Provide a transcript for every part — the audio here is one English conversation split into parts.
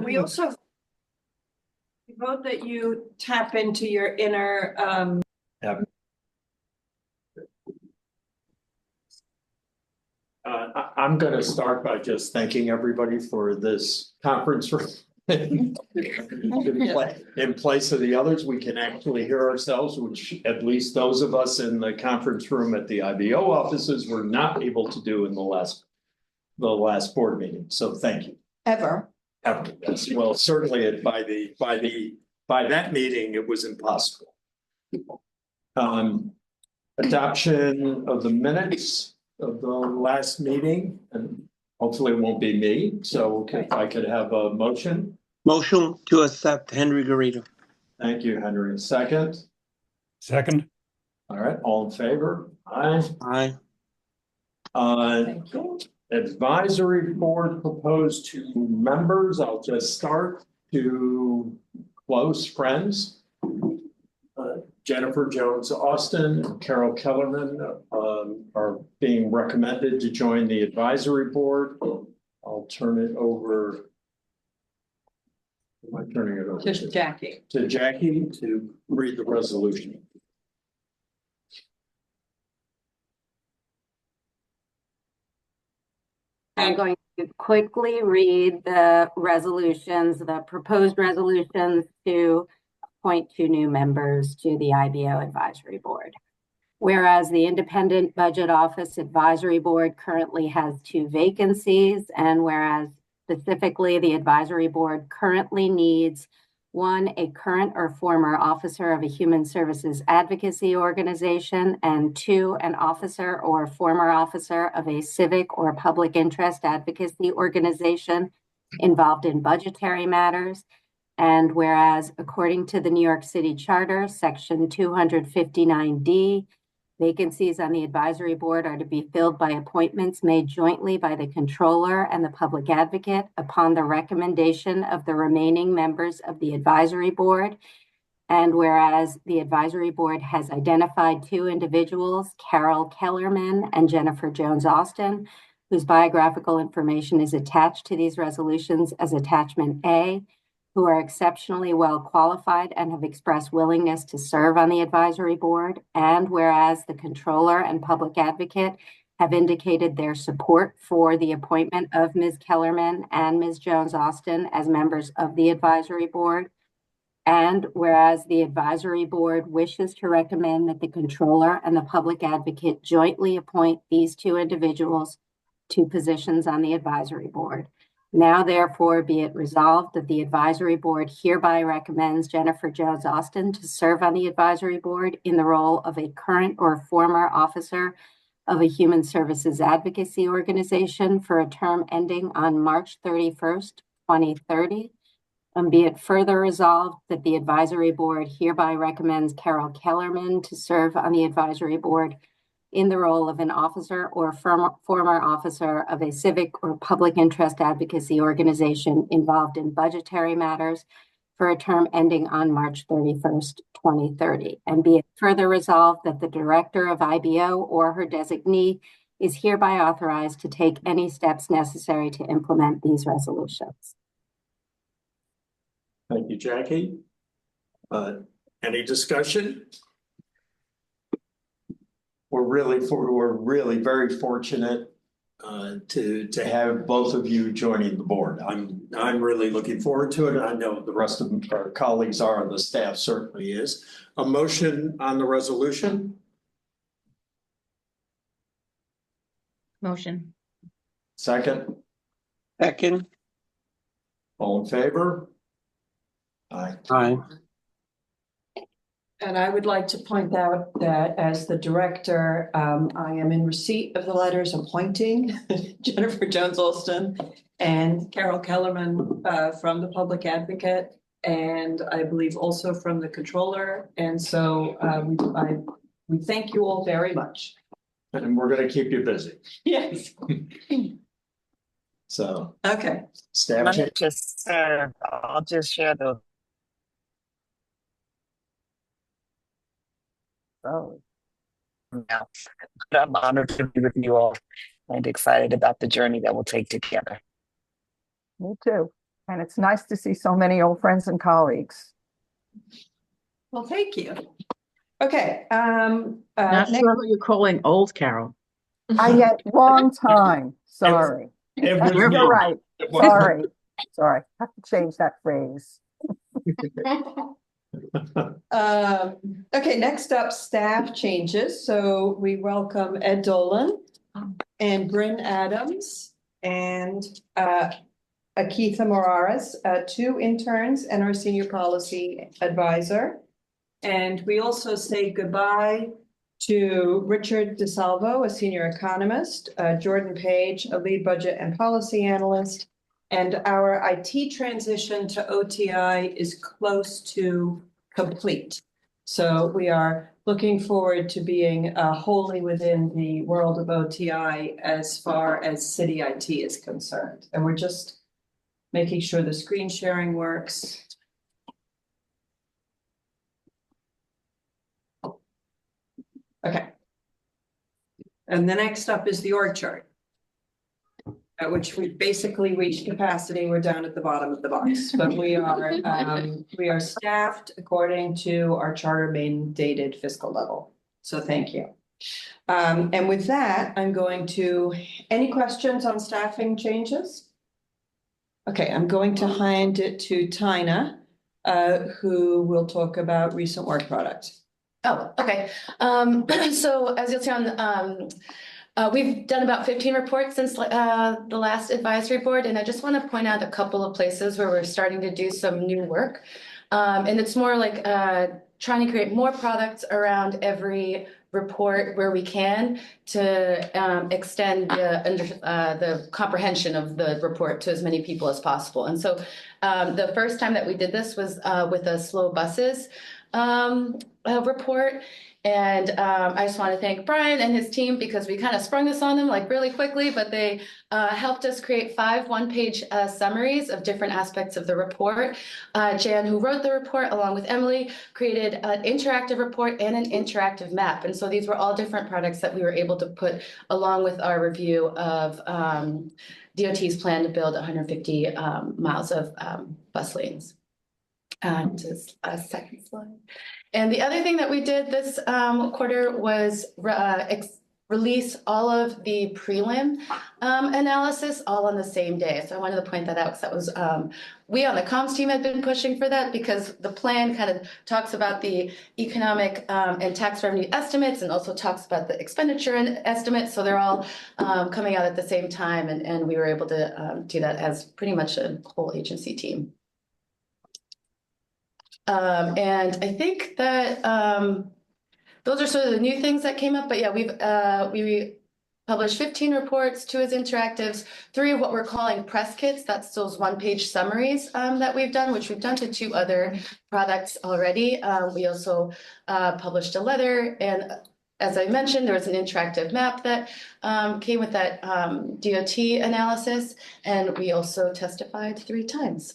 we also vote that you tap into your inner, Yep. I'm going to start by just thanking everybody for this conference room. In place of the others, we can actually hear ourselves, which at least those of us in the conference room at the IBO offices were not able to do in the last board meeting. So thank you. ever. Yes. Well, certainly by that meeting, it was impossible. Adoption of the minutes of the last meeting, and hopefully it won't be me. So if I could have a motion. Motion to accept Henry Garrido. Thank you, Henry. Second. Second. All right. All in favor? Aye. Aye. Thank you. Advisory board proposed to members. I'll just start to close friends. Jennifer Jones Austin and Carol Kellerman are being recommended to join the advisory board. I'll turn it over. Am I turning it over To Jackie. To Jackie to read the resolution. I'm going to quickly read the resolutions, the proposed resolutions to appoint 2 new members to the IBO Advisory Board. Whereas the Independent Budget Office Advisory Board currently has 2 vacancies, and whereas specifically the Advisory Board currently needs 1, a current or former officer of a human services advocacy organization, and 2, an officer or former officer of a civic or public interest advocacy organization involved in budgetary matters. And whereas according to the New York City Charter, Section 259D, vacancies on the advisory board are to be filled by appointments made jointly by the controller and the public advocate upon the recommendation of the remaining members of the advisory board. And whereas the advisory board has identified 2 individuals, Carol Kellerman and Jennifer Jones Austin, whose biographical information is attached to these resolutions as attachment A, who are exceptionally well qualified and have expressed willingness to serve on the advisory board. And whereas the controller and public advocate have indicated their support for the appointment of Ms. Kellerman and Ms. Jones Austin as members of the advisory board. And whereas the advisory board wishes to recommend that the controller and the public advocate jointly appoint these 2 individuals to positions on the advisory board. Now, therefore, be it resolved that the advisory board hereby recommends Jennifer Jones Austin to serve on the advisory board in the role of a current or former officer of a human services advocacy organization for a term ending on March 31st, 2030. And be it further resolved that the advisory board hereby recommends Carol Kellerman to serve on the advisory board in the role of an officer or former officer of a civic or public interest advocacy organization involved in budgetary matters for a term ending on March 31st, 2030. And be it further resolved that the director of IBO or her designee is hereby authorized to take any steps necessary to implement these resolutions. Thank you, Jackie. Any discussion? We're really very fortunate to have both of you joining the board. I'm really looking forward to it. I know the rest of our colleagues are, and the staff certainly is. A motion on the resolution? Motion. Second? Second. All in favor? Aye. Aye. And I would like to point out that as the director, I am in receipt of the letters appointing Jennifer Jones Austin and Carol Kellerman from the public advocate, and I believe also from the controller. And so we thank you all very much. And we're going to keep you busy. Yes. So. Okay. Staff. I'll just share the. Oh, now, I'm honored to be with you all and excited about the journey that we'll take together. Me too. And it's nice to see so many old friends and colleagues. Well, thank you. Okay, Not next- sure who you're calling old, Carol. I get long time, sorry. It was You're me. right, It wasn't- sorry, have to change that phrase. Okay, next up, staff changes. So we welcome Ed Dolan and Bryn Adams and Akitha Moraris, two interns and our senior policy advisor. And we also say goodbye to Richard DeSalvo, a senior economist, Jordan Page, a lead budget and policy analyst. And our IT transition to OTI is close to complete. So we are looking forward to being wholly within the world of OTI as far as city IT is concerned. And we're just making sure the screen sharing works. Okay. And the next up is the org chart, at which we basically reached capacity. We're down at the bottom of the box, but we are staffed according to our charter mandated fiscal level. So thank you. And with that, I'm going to, any questions on staffing changes? Okay, I'm going to hand it to Tina, who will talk about recent work product. Oh, okay. So as you'll see on, we've done about 15 reports since the last advisory board, and I just want to point out a couple of places where we're starting to do some new work. And it's more like trying to create more products around every report where we can to extend the comprehension of the report to as many people as possible. And so the first time that we did this was with a slow buses report. And I just want to thank Brian and his team because we kind of sprung this on them like really quickly, but they helped us create 5 one-page summaries of different aspects of the report. Jan, who wrote the report along with Emily, created an interactive report and an interactive map. And so these were all different products that we were able to put along with our review of DOT's plan to build 150 miles of bus lanes. Just a second slide. And the other thing that we did this quarter was release all of the prelim analysis all on the same day. So I wanted to point that out because that was, we on the comms team had been pushing for that because the plan kind of talks about the economic and tax revenue estimates and also talks about the expenditure and estimates. So they're all coming out at the same time. And we were able to do that as pretty much a whole agency team. And I think that those are sort of the new things that came up. But yeah, we published 15 reports, 2 as interactives, 3 of what we're calling press kits. That's those one-page summaries that we've done, which we've done to 2 other products already. We also published a letter, and as I mentioned, there was an interactive map that came with that DOT analysis, and we also testified 3 times.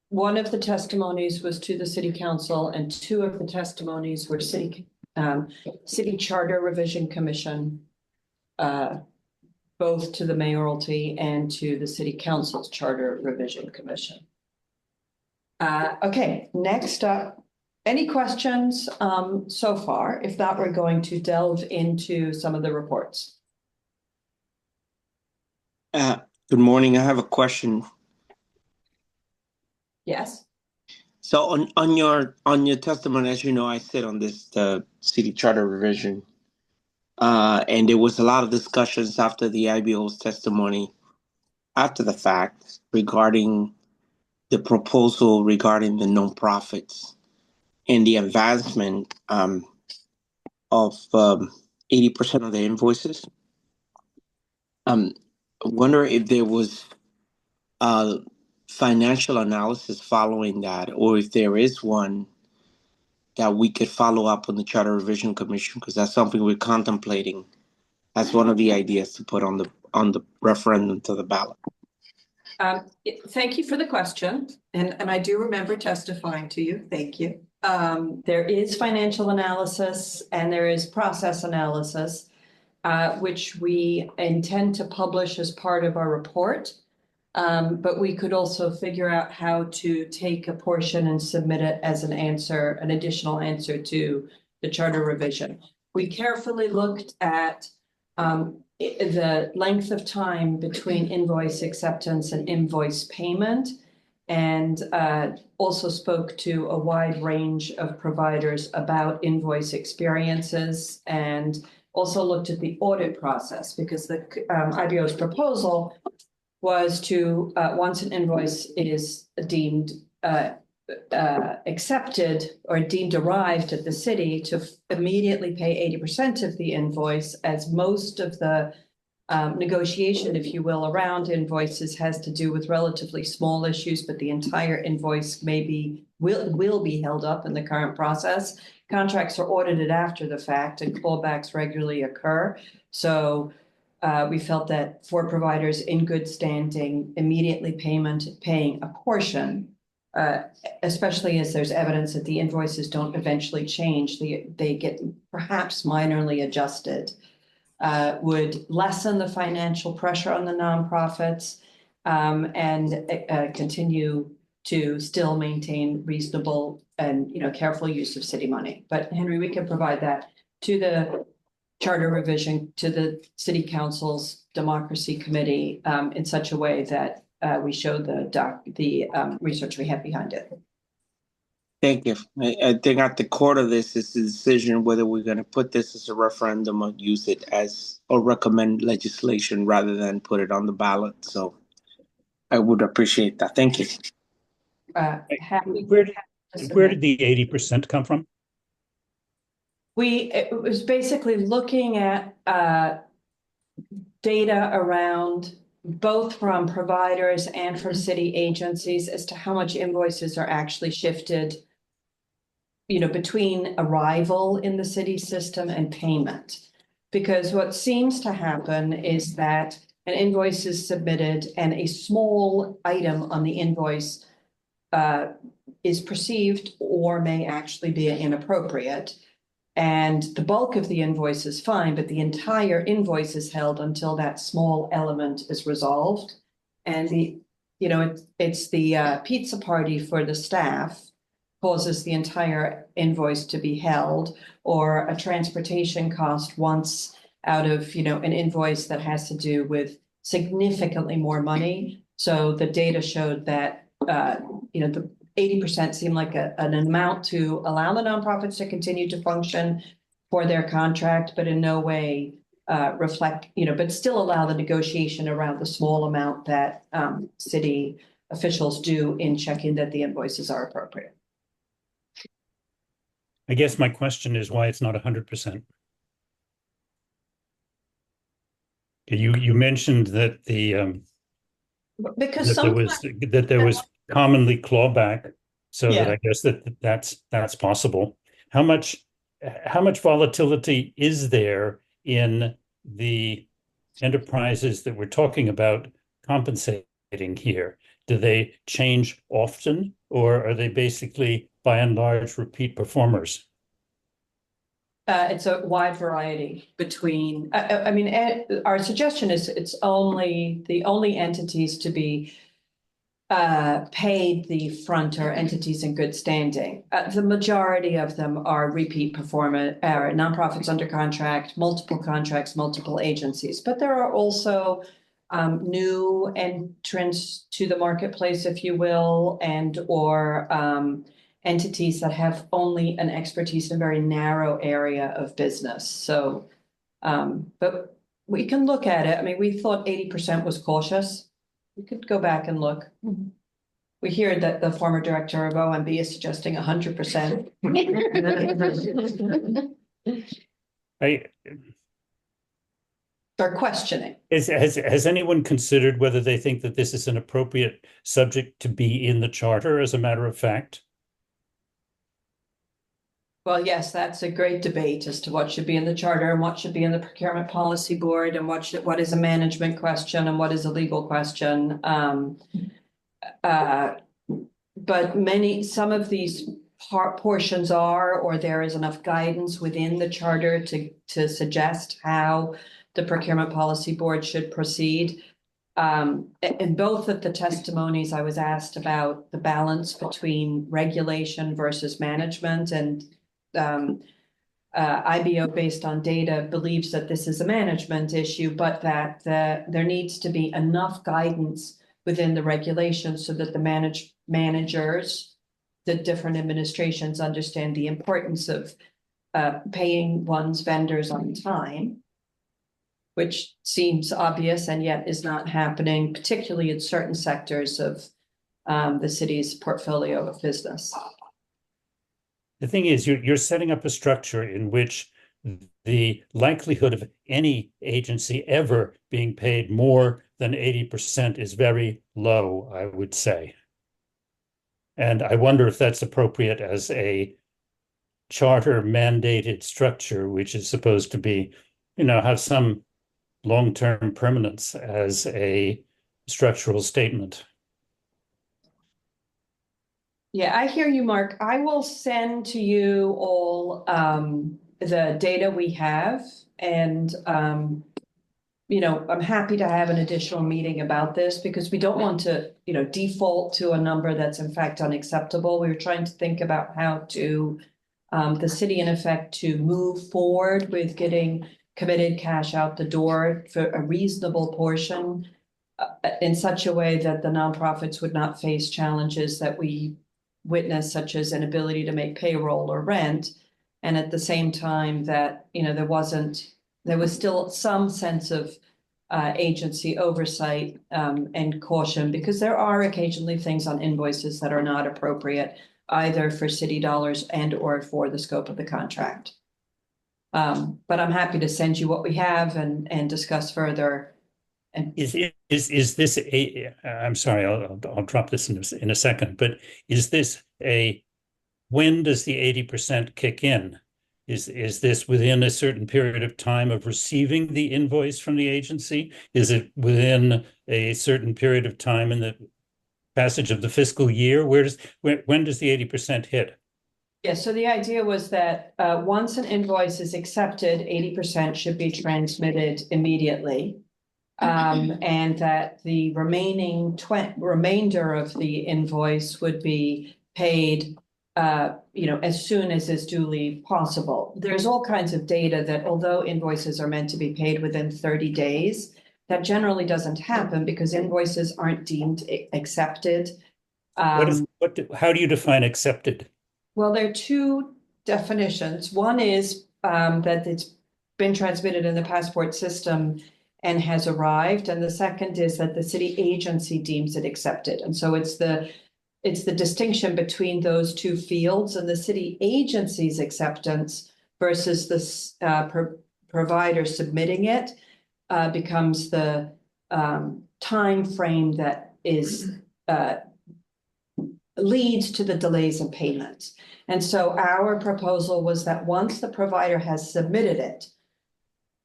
One of the testimonies was to the city council and 2 of the testimonies were city charter revision commission, both to the mayoralty and to the city council's charter revision commission. Okay, next up, any questions so far? If not, we're going to delve into some of the reports. Good morning. I have a question. Yes. So on your testimony, as you know, I sit on this city charter revision, and there was a lot of discussions after the IBO's testimony, after the fact, regarding the proposal regarding the nonprofits and the advancement of 80% of the invoices. I wonder if there was financial analysis following that, or if there is one that we could follow up on the Charter Revision Commission, because that's something we're contemplating as one of the ideas to put on the referendum to the ballot. Thank you for the question, and I do remember testifying to you. Thank you. There is financial analysis and there is process analysis. which we intend to publish as part of our report. But we could also figure out how to take a portion and submit it as an answer, an additional answer to the charter revision. We carefully looked at the length of time between invoice acceptance and invoice payment, and also spoke to a wide range of providers about invoice experiences, and also looked at the audit process, because the IBO's proposal was to, once an invoice is deemed accepted or deemed arrived at the city, to immediately pay 80% of the invoice, as most of the negotiation, if you will, around invoices has to do with relatively small issues, but the entire invoice will be held up in the current process. Contracts are audited after the fact, and clawbacks regularly occur. So we felt that for providers in good standing, immediately paying a portion, especially as there's evidence that the invoices don't eventually change, they get perhaps minorly adjusted, would lessen the financial pressure on the nonprofits, and continue to still maintain reasonable and careful use of city money. But Henry, we can provide that to the charter revision, to the city council's democracy committee, in such a way that we show the research we have behind it. Thank you. I think at the core of this is the decision whether we're going to put this as a referendum or use it as or recommend legislation rather than put it on the ballot. So I would appreciate that. Thank you. Where did the 80% come from? It was basically looking at data around both from providers and from city agencies as to how much invoices are actually shifted, between arrival in the city system and payment. Because what seems to happen is that an invoice is submitted and a small item on the invoice is perceived or may actually be inappropriate. And the bulk of the invoice is fine, but the entire invoice is held until that small element is resolved. And it's the pizza party for the staff causes the entire invoice to be held, or a transportation cost once out of, an invoice that has to do with significantly more money. So the data showed that, the 80% seemed like an amount to allow the nonprofits to continue to function for their contract, but in no way reflect, but still allow the negotiation around the small amount that city officials do in checking that the invoices are appropriate. I guess my question is why it's not 100%. You mentioned that Because there was commonly clawback, so Yeah. that I guess that's possible. How much volatility is there in the enterprises that we're talking about compensating here? Do they change often, or are they basically by and large repeat performers? It's a wide variety between, our suggestion is the only entities to be paid the front are entities in good standing. The majority of them are repeat performer, nonprofits under contract, multiple contracts, multiple agencies. But there are also new entrants to the marketplace, if you will, or entities that have only an expertise in a very narrow area of business. So, but we can look at it. We thought 80% was cautious. We could go back and look. Mm-hmm. We hear that the former director of OMB is suggesting 100%. They're questioning. Has anyone considered whether they think that this is an appropriate subject to be in the charter, as a matter of fact? Well, yes, that's a great debate as to what should be in the charter and what should be in the procurement policy board, and what is a management question and what is a legal question. But some of these portions are, or there is enough guidance within the charter to suggest how the procurement policy board should proceed. In both of the testimonies, I was asked about the balance between regulation versus management, and IBO, based on data, believes that this is a management issue, but that there needs to be enough guidance within the regulations so that the managers, the different administrations, understand the importance of paying one's vendors on time, which seems obvious and yet is not happening, particularly in certain sectors of the city's portfolio of business. The thing is, you're setting up a structure in which the likelihood of any agency ever being paid more than 80% is very low, I would say. And I wonder if that's appropriate as a charter mandated structure, which is supposed to be, have some long-term permanence as a structural statement. Yeah, I hear you, Mark. I will send to you all the data we have, and I'm happy to have an additional meeting about this, because we don't want to, default to a number that's in fact unacceptable. We were trying to think about how to the city, in effect, to move forward with getting committed cash out the door for a reasonable portion in such a way that the nonprofits would not face challenges that we witness, such as inability to make payroll or rent. And at the same time that, there was still some sense of agency oversight and caution, because there are occasionally things on invoices that are not appropriate, either for city dollars and or for the scope of the contract. But I'm happy to send you what we have and discuss further. And is this I'm sorry, I'll drop this in a second, but is this when does the 80% kick in? Is this within a certain period of time of receiving the invoice from the agency? Is it within a certain period of time in the passage of the fiscal year? When does the 80% hit? Yeah, so the idea was that once an invoice is accepted, 80% should be transmitted immediately. And that the remainder of the invoice would be paid as soon as is duly possible. There's all kinds of data that, although invoices are meant to be paid within 30 days, that generally doesn't happen because invoices aren't deemed accepted. How do you define accepted? Well, there are two definitions. One is that it's been transmitted in the passport system and has arrived, and the second is that the city agency deems it accepted. And so it's the distinction between those two fields, and the city agency's acceptance versus the provider submitting it becomes the time frame that is leads to the delays in payments. And so our proposal was that once the provider has submitted it,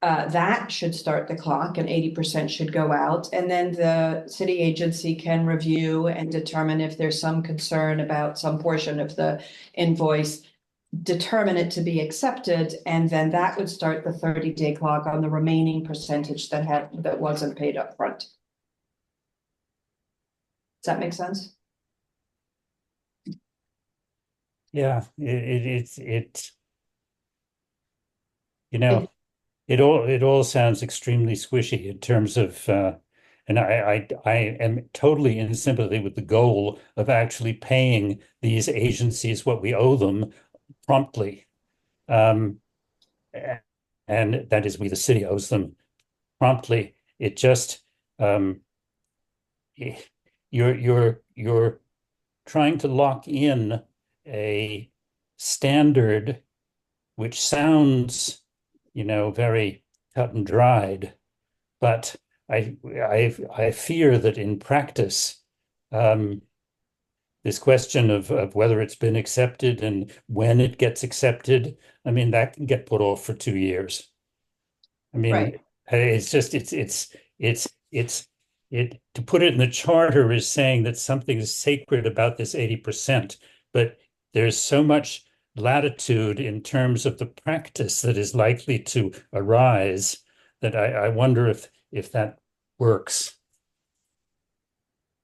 that should start the clock and 80% should go out. And then the city agency can review and determine if there's some concern about some portion of the invoice, determine it to be accepted, and then that would start the 30-day clock on the remaining percentage that wasn't paid up front. Does that make sense? Yeah, it all sounds extremely squishy in terms of, and I am totally in sympathy with the goal of actually paying these agencies what we owe them promptly, and that is, we the city owes them promptly. It just you're trying to lock in a standard which sounds, very cut and dried, but I fear that in practice, this question of whether it's been accepted and when it gets accepted, that can get put off for 2 years. Right. It's just to put it in the charter is saying that something is sacred about this 80%, but there's so much latitude in terms of the practice that is likely to arise that I wonder if that works.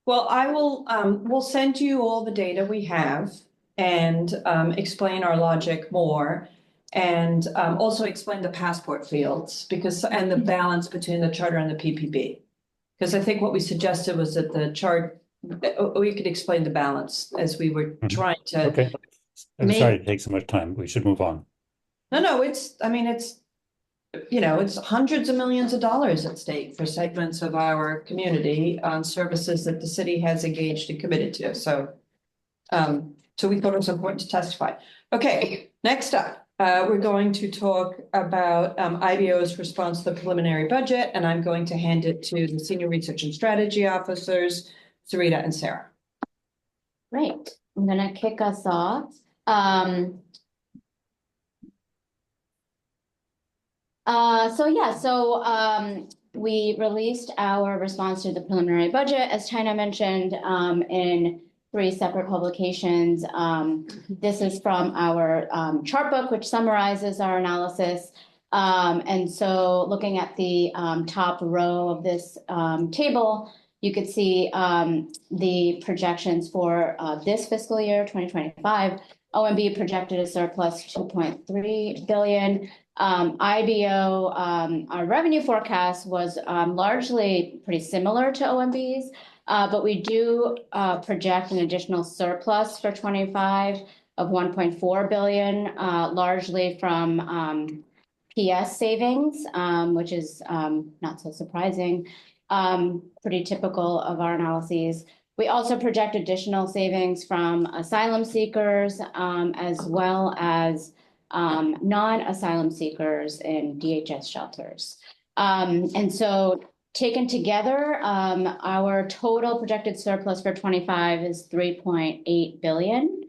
Well, we'll send you all the data we have and explain our logic more. And also explain the passport fields and the balance between the charter and the PPP. Because I think what we suggested was that the chart, we could explain the balance as we were trying to. Okay, I'm sorry to take so much time. We should move on. No, it's hundreds of millions of dollars at stake for segments of our community on services that the city has engaged and committed to. So we thought it was important to testify. Okay, next up. We're going to talk about IBO's response to the preliminary budget, and I'm going to hand it to the Senior Research and Strategy Officers, Sarita and Sarah. Great. I'm going to kick us off. We released our response to the preliminary budget, as China mentioned, in 3 separate publications. This is from our chart book, which summarizes our analysis. And so looking at the top row of this table, you could see the projections for this fiscal year, 2025. OMB projected a surplus 2.3 billion. IBO, our revenue forecast was largely pretty similar to OMB's. But we do project an additional surplus for 25 of 1.4 billion, largely from PS savings, which is not so surprising, pretty typical of our analyses. We also project additional savings from asylum seekers, as well as non-asylum seekers in DHS shelters. And so taken together, our total projected surplus for 25 is 3.8 billion.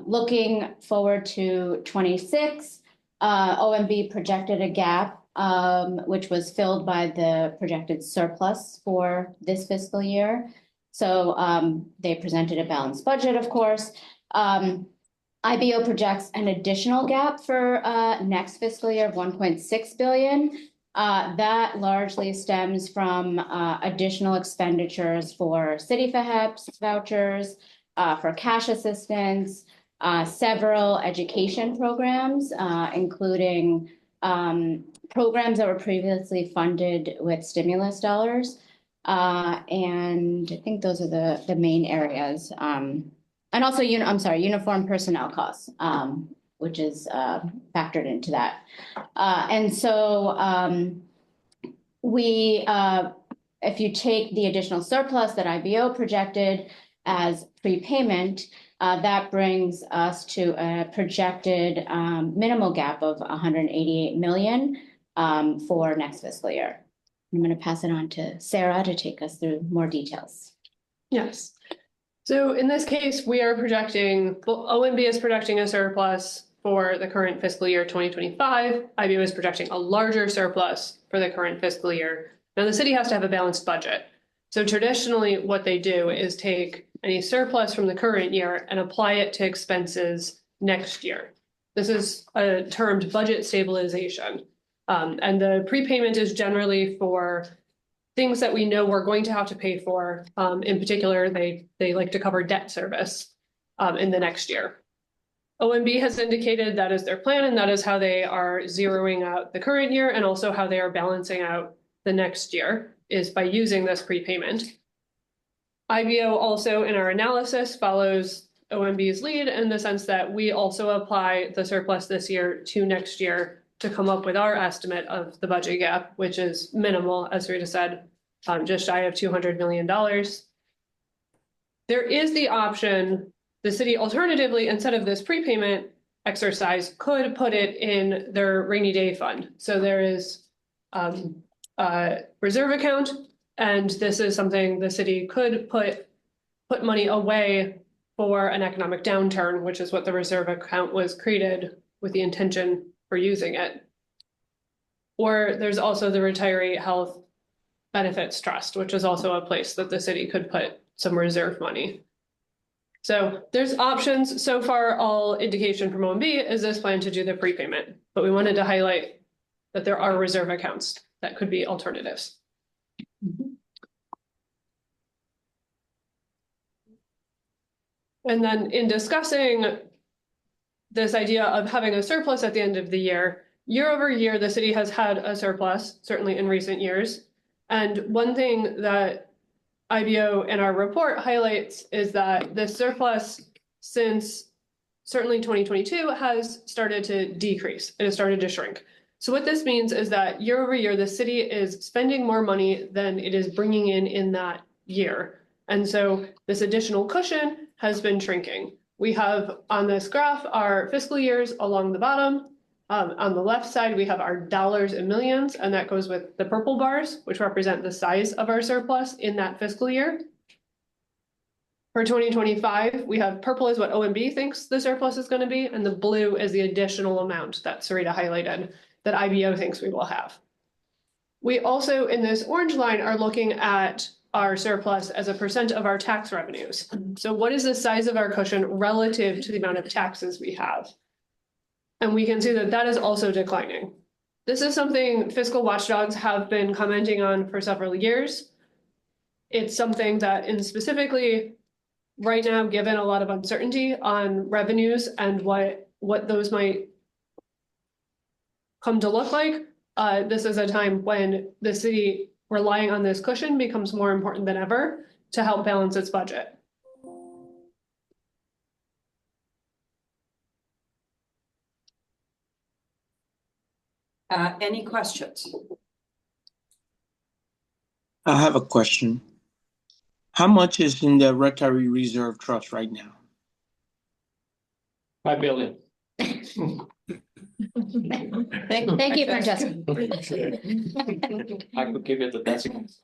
Looking forward to 26, OMB projected a gap, which was filled by the projected surplus for this fiscal year. So they presented a balanced budget, of course. IBO projects an additional gap for next fiscal year of 1.6 billion. That largely stems from additional expenditures for city FHEPS vouchers, for cash assistance, several education programs, including programs that were previously funded with stimulus dollars. And I think those are the main areas. And also, uniform personnel costs, which is factored into that. And so if you take the additional surplus that IBO projected as prepayment, that brings us to a projected minimal gap of 188 million for next fiscal year. I'm going to pass it on to Sarah to take us through more details. Yes. So in this case, we are OMB is projecting a surplus for the current fiscal year 2025. IBO is projecting a larger surplus for the current fiscal year. Now the city has to have a balanced budget. So traditionally what they do is take any surplus from the current year and apply it to expenses next year. This is termed budget stabilization. And the prepayment is generally for things that we know we're going to have to pay for. In particular, they like to cover debt service in the next year. OMB has indicated that is their plan, and that is how they are zeroing out the current year, and also how they are balancing out the next year is by using this prepayment. IBO also in our analysis follows OMB's lead in the sense that we also apply the surplus this year to next year to come up with our estimate of the budget gap, which is minimal, as Rita said, just shy of $200 million. There is the option, the city alternatively, instead of this prepayment exercise, could put it in their rainy day fund. So there is a reserve account, and this is something the city could put money away for an economic downturn, which is what the reserve account was created with the intention for using it. Or there's also the Retiree Health Benefits Trust, which is also a place that the city could put some reserve money. So there's options. So far, all indication from OMB is this plan to do the prepayment, but we wanted to highlight that there are reserve accounts that could be alternatives. And then in discussing this idea of having a surplus at the end of the year over year, the city has had a surplus, certainly in recent years. And one thing that IBO in our report highlights is that the surplus since certainly 2022 has started to decrease. It has started to shrink. So what this means is that year over year, the city is spending more money than it is bringing in that year. And so this additional cushion has been shrinking. We have on this graph our fiscal years along the bottom. On the left side, we have our dollars and millions, and that goes with the purple bars, which represent the size of our surplus in that fiscal year. For 2025, we have purple is what OMB thinks the surplus is going to be, and the blue is the additional amount that Sarita highlighted that IBO thinks we will have. We also, in this orange line, are looking at our surplus as a percent of our tax revenues. So what is the size of our cushion relative to the amount of taxes we have? And we can see that that is also declining. This is something fiscal watchdogs have been commenting on for several years. It's something that in specifically right now, given a lot of uncertainty on revenues and what those might come to look like, this is a time when the city relying on this cushion becomes more important than ever to help balance its budget. Any questions? I have a question. How much is in the Rotary Reserve Trust right now? $5 billion. Thank you, Francesca. I could give you the decimals.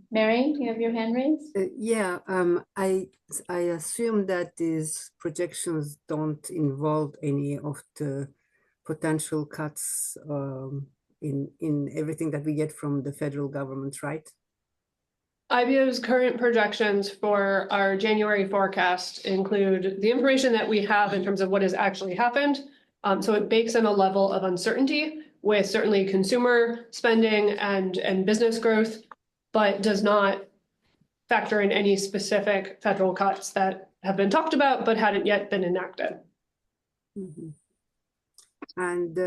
Mary, you have your hand raised? Yeah, I assume that these projections don't involve any of the potential cuts in everything that we get from the federal government, right? IBO's current projections for our January forecast include the information that we have in terms of what has actually happened. So it bakes in a level of uncertainty with certainly consumer spending and business growth, but does not factor in any specific federal cuts that have been talked about but hadn't yet been enacted. Mm-hmm. And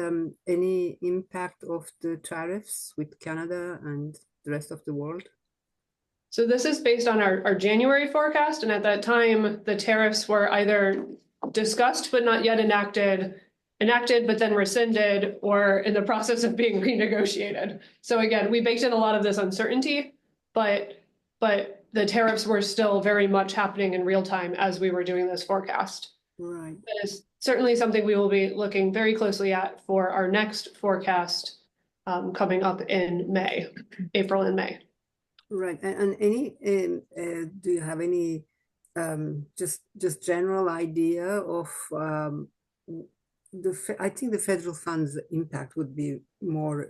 any impact of the tariffs with Canada and the rest of the world? So this is based on our January forecast, and at that time, the tariffs were either discussed but not yet enacted but then rescinded, or in the process of being renegotiated. So again, we baked in a lot of this uncertainty, but the tariffs were still very much happening in real time as we were doing this forecast. Right. That is certainly something we will be looking very closely at for our next forecast coming up in April and May. Right. And any do you have any just general idea of I think the federal funds impact would be more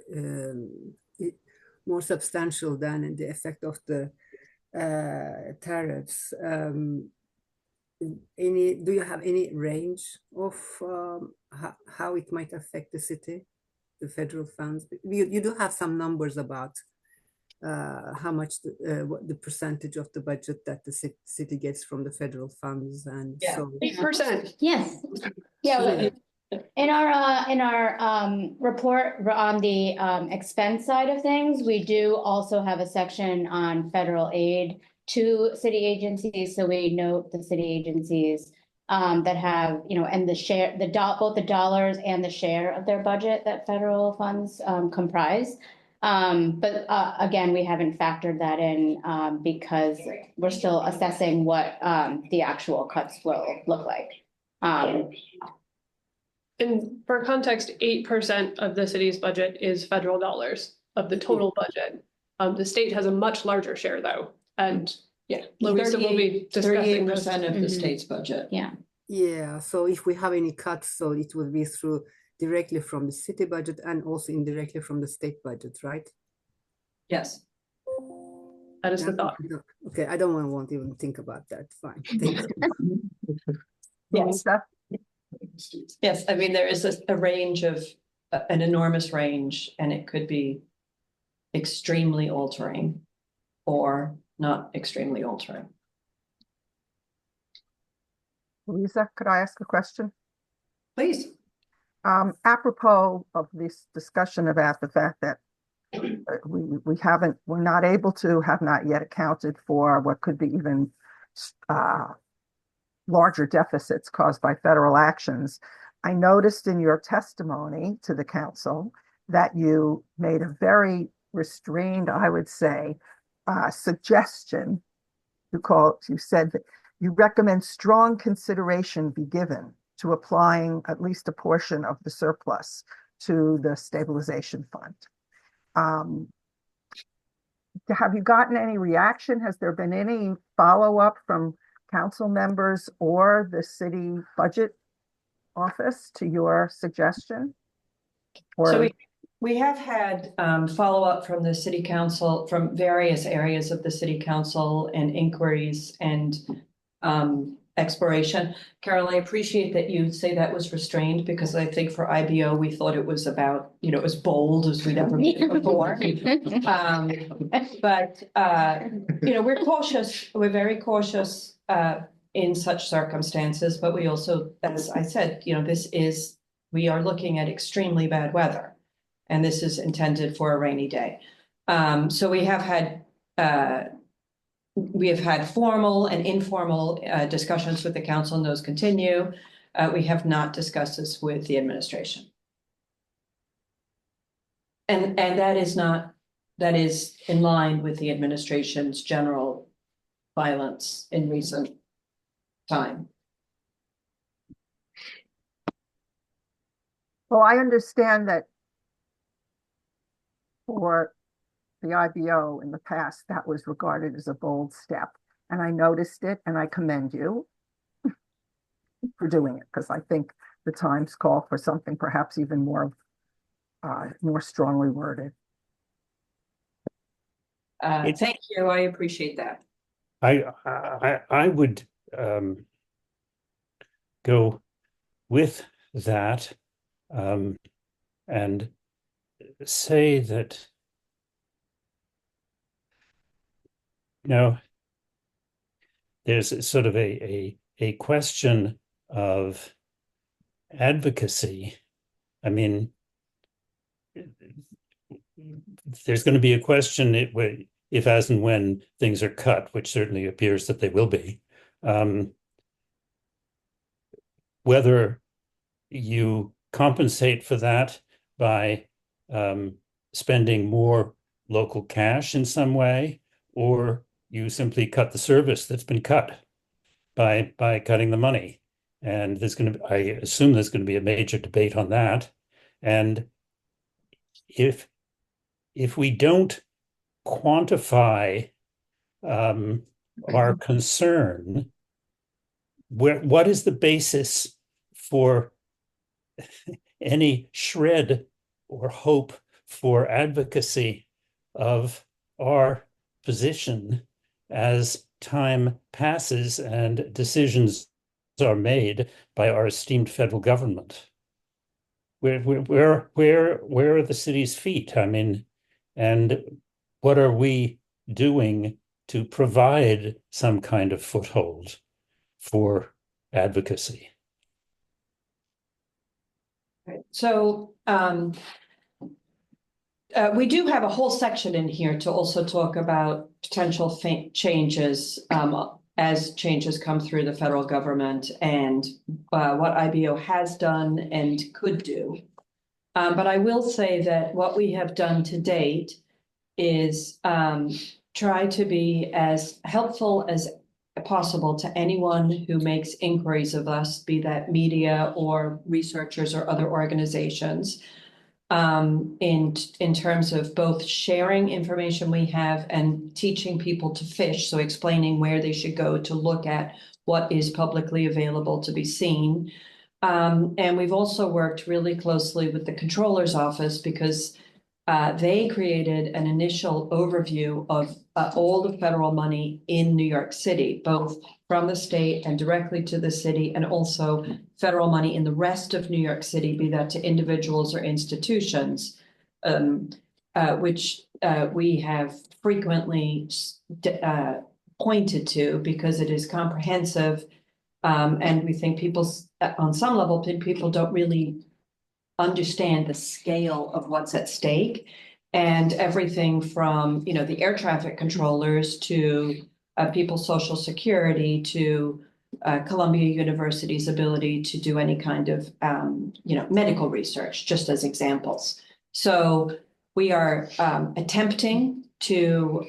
substantial than the effect of the tariffs. Do you have any range of how it might affect the city, the federal funds? You do have some numbers about how much what the percentage of the budget that the city gets from the federal funds, and Yeah. so 8%. Yes. Yeah. In our report on the expense side of things, we do also have a section on federal aid to city agencies. So we note the city agencies that have, and the share, both the dollars and the share of their budget that federal funds comprise. But again, we haven't factored that in because we're still assessing what the actual cuts will look like. And for context, 8% of the city's budget is federal dollars of the total budget. The state has a much larger share though. And yeah, Louisa will be discussing 38% of the state's budget. Yeah. yeah, so if we have any cuts, so it will be through directly from the city budget and also indirectly from the state budget, right? Yes. That is the thought. Okay, I don't want to even think about that. Fine, thank you. Yes. Louisa? Yes, I mean, there is a range of, an enormous range, and it could be extremely altering or not extremely altering. Louisa, could I ask a question? Please. Apropos of this discussion about the fact that we're not able to, have not yet accounted for what could be even larger deficits caused by federal actions. I noticed in your testimony to the council that you made a very restrained, I would say, suggestion. You said that you recommend strong consideration be given to applying at least a portion of the surplus to the stabilization fund. Have you gotten any reaction? Has there been any follow-up from council members or the city budget office to your suggestion? So we have had follow-up from the city council, from various areas of the city council, and inquiries and exploration. Carol, I appreciate that you say that was restrained, because I think for IBO, we thought it was about, as bold as we'd ever been before. But we're cautious. We're very cautious in such circumstances, but we also, as I said, we are looking at extremely bad weather, and this is intended for a rainy day. So we have had formal and informal discussions with the council, and those continue. We have not discussed this with the administration. And that is in line with the administration's general violence in recent time. Well, I understand that for the IBO in the past, that was regarded as a bold step. And I noticed it, and I commend you for doing it, because I think the times call for something perhaps even more strongly worded. Thank you. I appreciate that. I would go with that and say that there's sort of a question of advocacy. I mean, there's going to be a question if, as and when things are cut, which certainly appears that they will be, whether you compensate for that by spending more local cash in some way, or you simply cut the service that's been cut by cutting the money. And I assume there's going to be a major debate on that. And if we don't quantify our concern, what is the basis for any shred or hope for advocacy of our position as time passes and decisions are made by our esteemed federal government? Where are the city's feet? I mean, and what are we doing to provide some kind of foothold for advocacy? So we do have a whole section in here to also talk about potential changes as changes come through the federal government, and what IBO has done and could do. But I will say that what we have done to date is try to be as helpful as possible to anyone who makes inquiries of us, be that media or researchers or other organizations, in terms of both sharing information we have and teaching people to fish. So explaining where they should go to look at what is publicly available to be seen. And we've also worked really closely with the Controller's Office because they created an initial overview of all the federal money in New York City, both from the state and directly to the city, and also federal money in the rest of New York City, be that to individuals or institutions, which we have frequently pointed to because it is comprehensive. And we think on some level, people don't really understand the scale of what's at stake, and everything from, the air traffic controllers to people's Social Security to Columbia University's ability to do any kind of, medical research, just as examples. So we are attempting to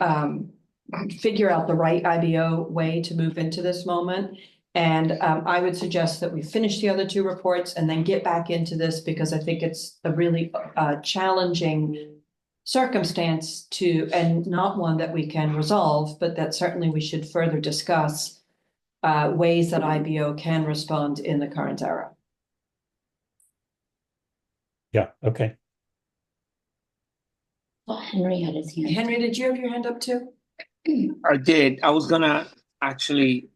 figure out the right IBO way to move into this moment. And I would suggest that we finish the other two reports and then get back into this, because I think it's a really challenging circumstance and not one that we can resolve, but that certainly we should further discuss ways that IBO can respond in the current era. Yeah, okay. Well, Henry had his hand. Henry, did you have your hand up too? I did. I was gonna actually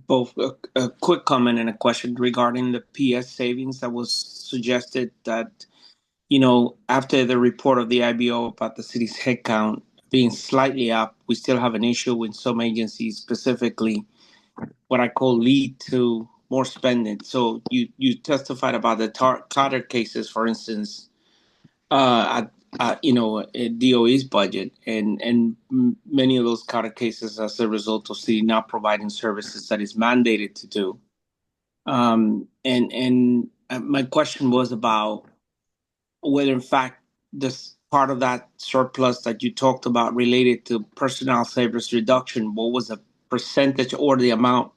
both a quick comment and a question regarding the PS savings that was suggested that, after the report of the IBO about the city's headcount being slightly up, we still have an issue with some agencies, specifically what I call lead to more spending. So you testified about the Carter cases, for instance, DOE's budget, and many of those Carter cases as a result of city not providing services that is mandated to do. My question was about whether, in fact, this part of that surplus that you talked about related to personnel savings reduction, what was the percentage or the amount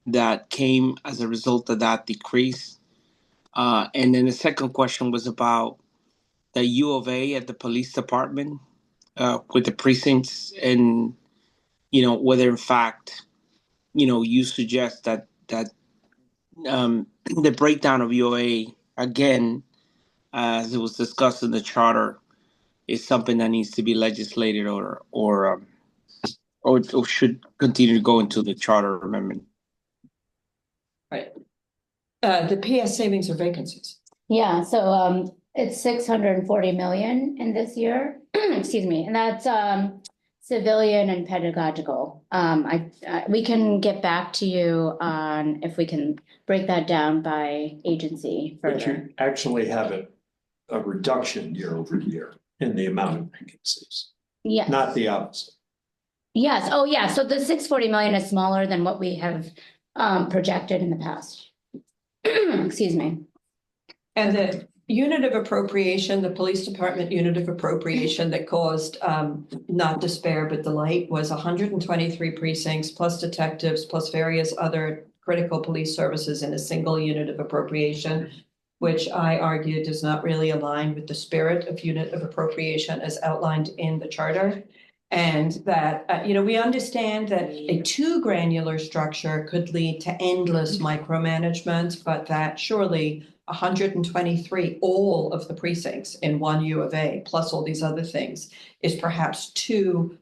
that came as a result of that decrease? And then the second question was about the U of A at the police department with the precincts, and whether in fact you suggest that the breakdown of U of A, again, as it was discussed in the charter, is something that needs to be legislated or should continue to go into the charter amendment. Right. The PS savings or vacancies. Yeah, so it's 640 million in this year. Excuse me, and that's civilian and pedagogical. We can get back to you on if we can break that down by agency But further. you actually have a reduction year over year in the amount of vacancies, Yes. not the opposite. Yes. Oh, yeah. So the 640 million is smaller than what we have projected in the past. Excuse me. And the unit of appropriation, the police department unit of appropriation that caused not despair but delight, was 123 precincts plus detectives plus various other critical police services in a single unit of appropriation, which I argue does not really align with the spirit of unit of appropriation as outlined in the charter. And that, we understand that a too granular structure could lead to endless micromanagement, but that surely 123, all of the precincts in one U of A, plus all these other things, is perhaps too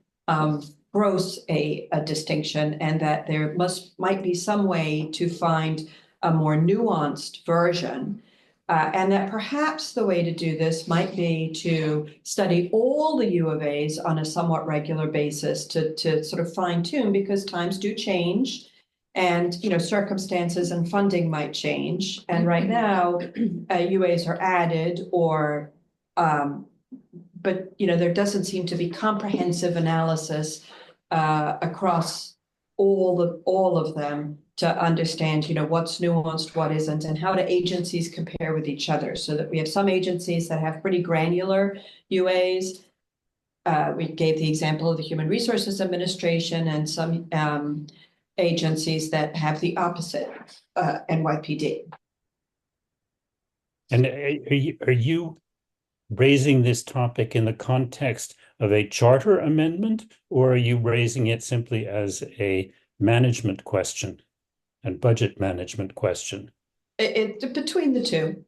gross a distinction, and that there might be some way to find a more nuanced version. And that perhaps the way to do this might be to study all the U of A's on a somewhat regular basis to sort of fine tune, because times do change and, circumstances and funding might change. And right now, UAs are added but, there doesn't seem to be comprehensive analysis across all of them to understand, what's nuanced, what isn't, and how do agencies compare with each other, so that we have some agencies that have pretty granular UAs. We gave the example of the Human Resources Administration, and some agencies that have the opposite, NYPD. And are you raising this topic in the context of a charter amendment, or are you raising it simply as a management question? and budget management question. Between the two.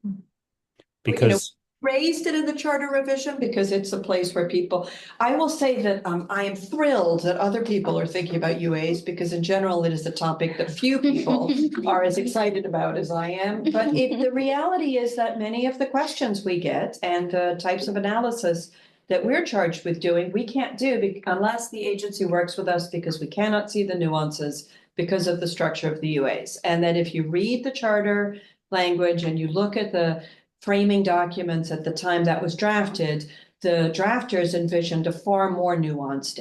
Because Raised it in the charter revision because it's a place where people, I will say that I am thrilled that other people are thinking about UAs because in general, it is a topic that few people are as excited about as I am. But the reality is that many of the questions we get and the types of analysis that we're charged with doing, we can't do unless the agency works with us because we cannot see the nuances because of the structure of the UAs. And then if you read the charter language and you look at the framing documents at the time that was drafted, the drafters envisioned a far more nuanced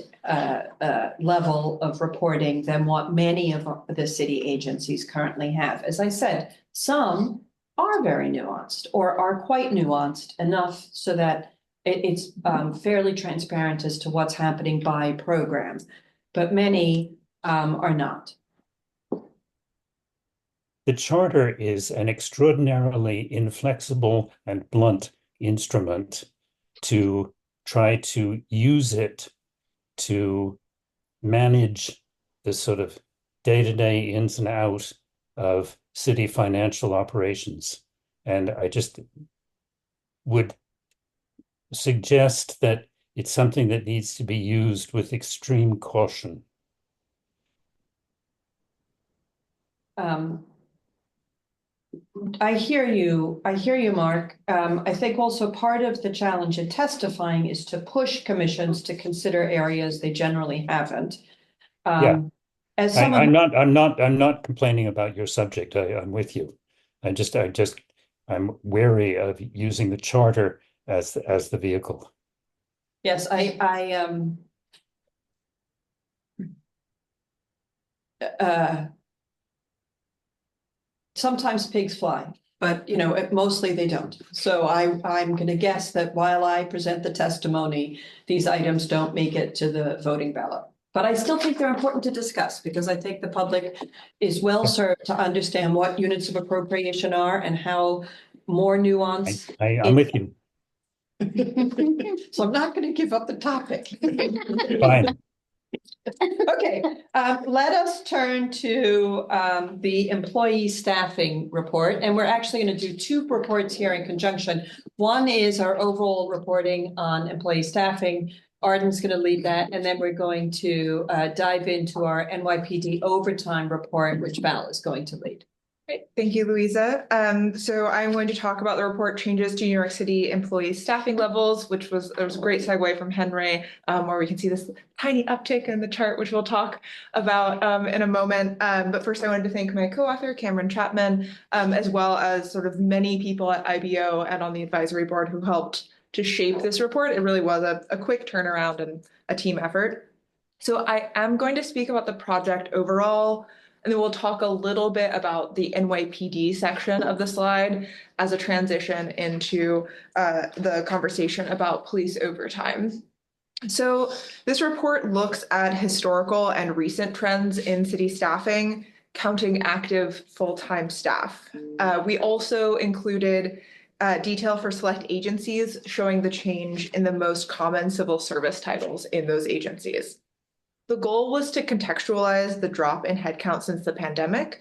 level of reporting than what many of the city agencies currently have. As I said, some are very nuanced or are quite nuanced enough so that it's fairly transparent as to what's happening by program, but many are not. the charter is an extraordinarily inflexible and blunt instrument to try to use it to manage the sort of day-to-day ins and outs of city financial operations. And I just would suggest that it's something that needs to be used with extreme caution. I hear you, Mark. I think also part of the challenge in testifying is to push commissions to consider areas they generally haven't. Yeah. As someone, I'm not complaining about your subject. I'm with you. I'm wary of using the charter as the vehicle. yes, sometimes pigs fly, but mostly they don't. So I'm going to guess that while I present the testimony, these items don't make it to the voting ballot. But I still think they're important to discuss because I think the public is well served to understand what units of appropriation are and how more nuance. I'm with you. So I'm not going to give up the topic. Fine. Okay, let us turn to the employee staffing report, and we're actually going to do two reports here in conjunction. One is our overall reporting on employee staffing. Arden's going to lead that, and then we're going to dive into our NYPD overtime report, which Val is going to lead. Great. Thank you, Louisa. So I'm going to talk about the report changes to New York City employee staffing levels, which was a great segue from Henry, where we can see this tiny uptick in the chart, which we'll talk about in a moment. But first, I wanted to thank my co-author, Cameron Chapman, as well as sort of many people at IBO and on the advisory board who helped to shape this report. It really was a quick turnaround and a team effort. So I am going to speak about the project overall, and then we'll talk a little bit about the NYPD section of the slide as a transition into the conversation about police overtime. So this report looks at historical and recent trends in city staffing, counting active full-time staff. We also included detail for select agencies showing the change in the most common civil service titles in those agencies. The goal was to contextualize the drop in headcount since the pandemic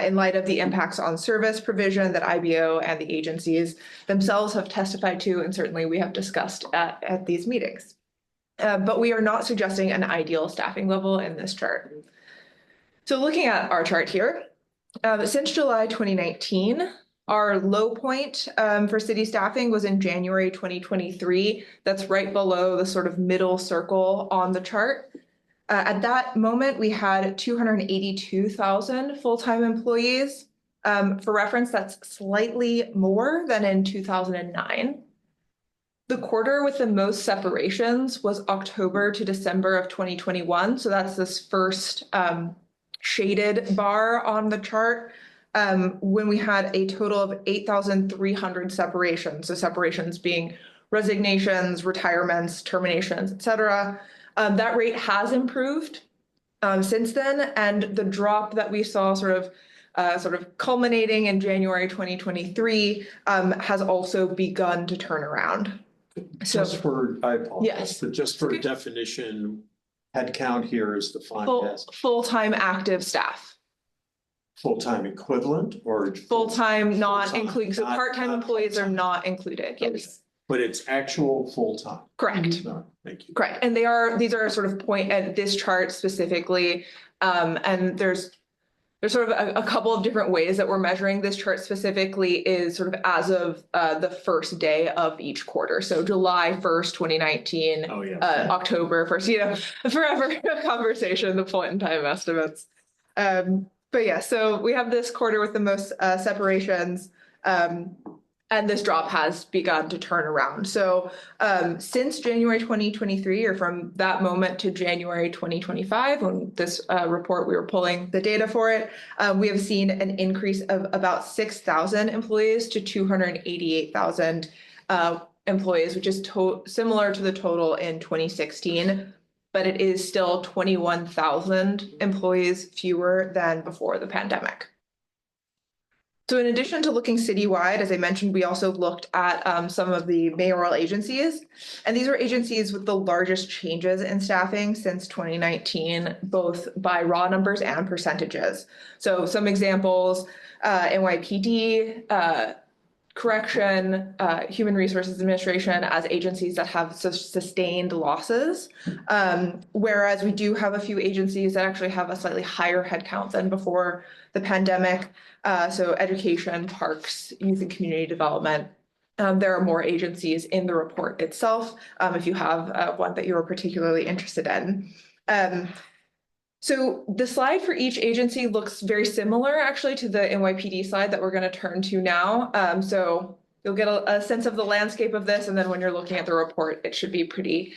in light of the impacts on service provision that IBO and the agencies themselves have testified to, and certainly we have discussed at these meetings. But we are not suggesting an ideal staffing level in this chart. So looking at our chart here, since July 2019, our low point for city staffing was in January 2023. That's right below the sort of middle circle on the chart. At that moment, we had 282,000 full-time employees. For reference, that's slightly more than in 2009. The quarter with the most separations was October to December of 2021. So that's this first shaded bar on the chart, when we had a total of 8,300 separations. So separations being resignations, retirements, terminations, et cetera. That rate has improved since then, and the drop that we saw sort of culminating in January 2023 has also begun to turn around. So, I apologize, yes, but just for definition, head count here is defined as full-time active staff. full-time equivalent or? Full-time, not Full-time, including, so not- part-time not employees are full-time. not included, yes. But it's actual full-time. Correct. No, thank you. Correct, and these are sort of point at this chart specifically, and there's sort of a couple of different ways that we're measuring this chart specifically is sort of as of the first day of each quarter. So July 1st, 2019, Oh, yes. October 1st, you know, forever a conversation, the point in time estimates. But yeah, so we have this quarter with the most separations. And this drop has begun to turn around. So since January 2023, or from that moment to January 2025, when this report, we were pulling the data for it, we have seen an increase of about 6,000 employees to 288,000 employees, which is similar to the total in 2016, but it is still 21,000 employees fewer than before the pandemic. So in addition to looking citywide, as I mentioned, we also looked at some of the mayoral agencies. And these are agencies with the largest changes in staffing since 2019, both by raw numbers and percentages. So some examples, NYPD, Correction, Human Resources Administration as agencies that have sustained losses. Whereas we do have a few agencies that actually have a slightly higher headcount than before the pandemic. So education, parks, youth and community development. There are more agencies in the report itself, if you have one that you are particularly interested in. So the slide for each agency looks very similar actually to the NYPD slide that we're going to turn to now. So you'll get a sense of the landscape of this, and then when you're looking at the report, it should be pretty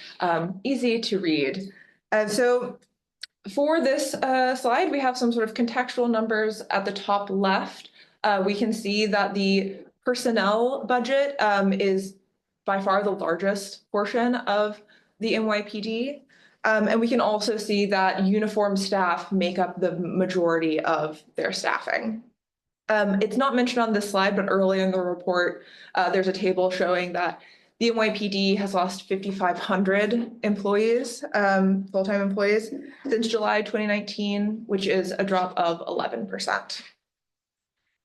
easy to read. So for this slide, we have some sort of contextual numbers at the top left. We can see that the personnel budget is by far the largest portion of the NYPD. And we can also see that uniformed staff make up the majority of their staffing. It's not mentioned on this slide, but early in the report, there's a table showing that the NYPD has lost 5,500 employees, full-time employees, since July 2019, which is a drop of 11%.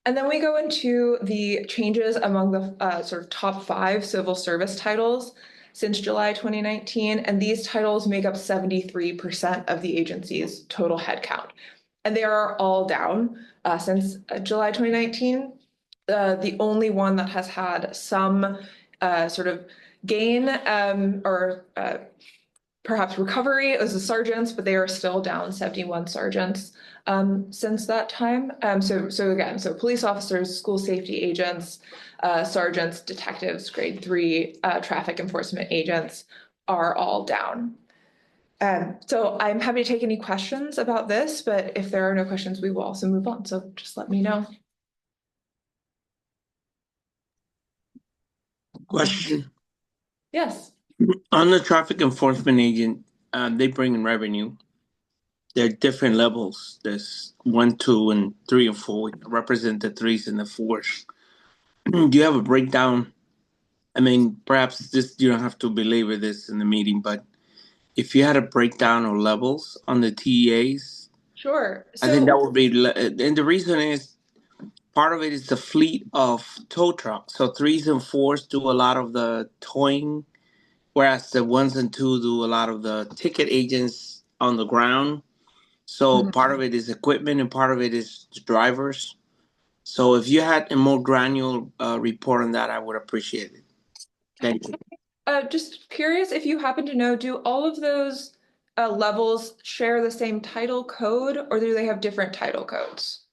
And then we go into the changes among the sort of top 5 civil service titles since July 2019, and these titles make up 73% of the agency's total headcount. And they are all down since July 2019. The only one that has had some sort of gain or perhaps recovery is the sergeants, but they are still down 71 sergeants since that time. So again, police officers, school safety agents, sergeants, detectives, grade 3, traffic enforcement agents are all down. So I'm happy to take any questions about this, but if there are no questions, we will also move on. So just let me know. Question. Yes. On the traffic enforcement agent, they bring in revenue. There are different levels. There's 1, 2, and 3 and 4. We represent the 3s and the 4s. Do you have a breakdown? I mean, perhaps this you don't have to belabor this in the meeting, but if you had a breakdown of levels on the TEAs, Sure. I think that would be. And the reason is part of it is the fleet of tow trucks. So 3s and 4s do a lot of the towing, whereas the 1s and 2 do a lot of the ticket agents on the ground. So part of it is equipment and part of it is drivers. So if you had a more granular report on that, I would appreciate it. Thank you. Just curious if you happen to know, do all of those levels share the same title code, or do they have different title codes?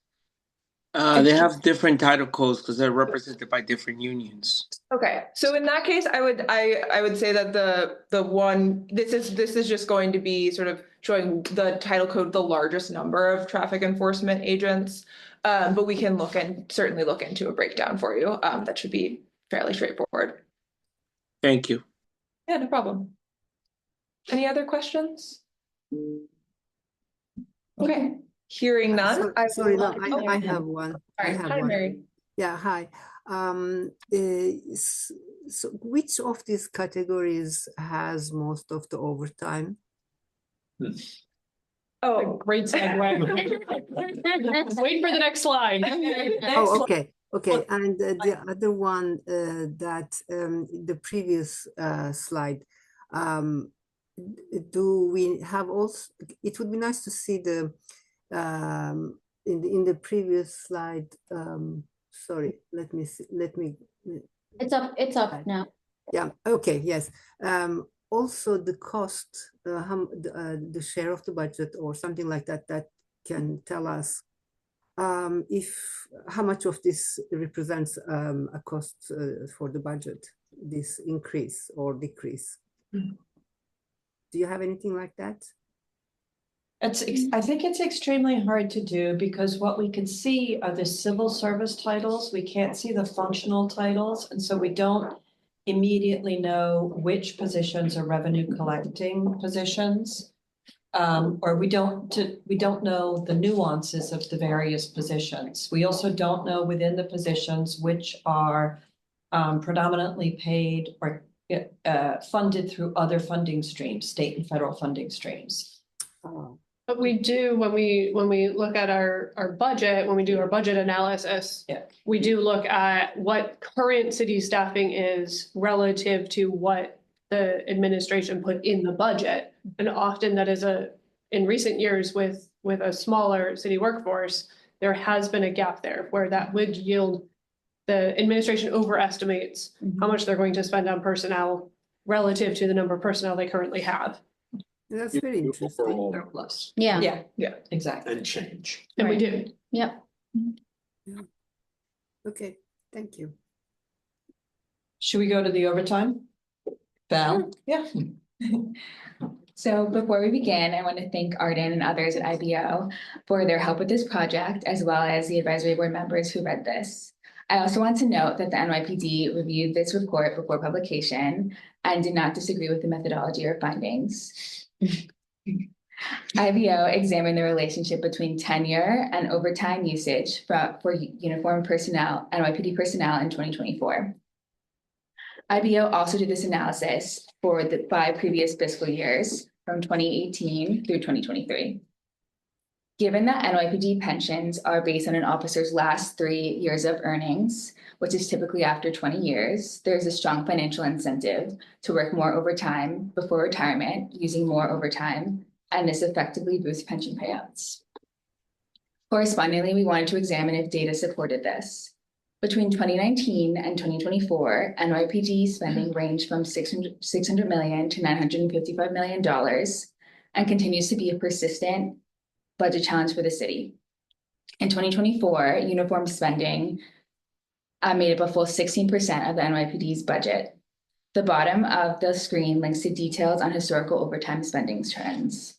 They have different title codes because they're represented by different unions. Okay, so in that case, I would say that the one this is just going to be sort of showing the title code the largest number of traffic enforcement agents, but we can certainly look into a breakdown for you. That should be fairly straightforward. Thank you. Yeah, no problem. Any other questions? Okay, hearing none. I have one. All right, hi, Mary. Yeah, hi. So which of these categories has most of the overtime? Oh, Great segue. Wait for the next slide. Oh, okay. Okay, and the other one that the previous slide, do we have also? It would be nice to see the in the previous slide. Sorry, let me see. Let me. It's up now. Yeah. Okay. Yes. Also, the cost, the share of the budget, or something like that, that can tell us if how much of this represents a cost for the budget, this increase or decrease. Do you have anything like that? I think it's extremely hard to do because what we can see are the civil service titles. We can't see the functional titles. And so we don't immediately know which positions are revenue collecting positions. Or we don't know the nuances of the various positions. We also don't know within the positions which are predominantly paid or funded through other funding streams, state and federal funding streams. But we do, when we look at our budget, when we do our budget analysis, we do look at what current city staffing is relative to what the administration put in the budget. And often that is in recent years with a smaller city workforce, there has been a gap there where that would yield the administration overestimates how much they're going to spend on personnel relative to the number of personnel they currently have. That's very interesting. Surplus. Yeah. Yeah, exactly. And change. And we do. Yep. Yeah. Okay, thank you. Should we go to the overtime? Val? yeah. So before we begin, I want to thank Arden and others at IBO for their help with this project, as well as the advisory board members who read this. I also want to note that the NYPD reviewed this report before publication and did not disagree with the methodology or findings. IBO examined the relationship between tenure and overtime usage for uniformed personnel, NYPD personnel in 2024. IBO also did this analysis for the 5 previous fiscal years from 2018 through 2023. Given that NYPD pensions are based on an officer's last 3 years of earnings, which is typically after 20 years, there's a strong financial incentive to work more overtime before retirement, using more overtime, and this effectively boosts pension payouts. Correspondingly, we wanted to examine if data supported this. Between 2019 and 2024, NYPD spending ranged from $600 million to $955 million and continues to be a persistent budget challenge for the city. In 2024, uniform spending made up a full 16% of the NYPD's budget. The bottom of the screen links to details on historical overtime spending trends.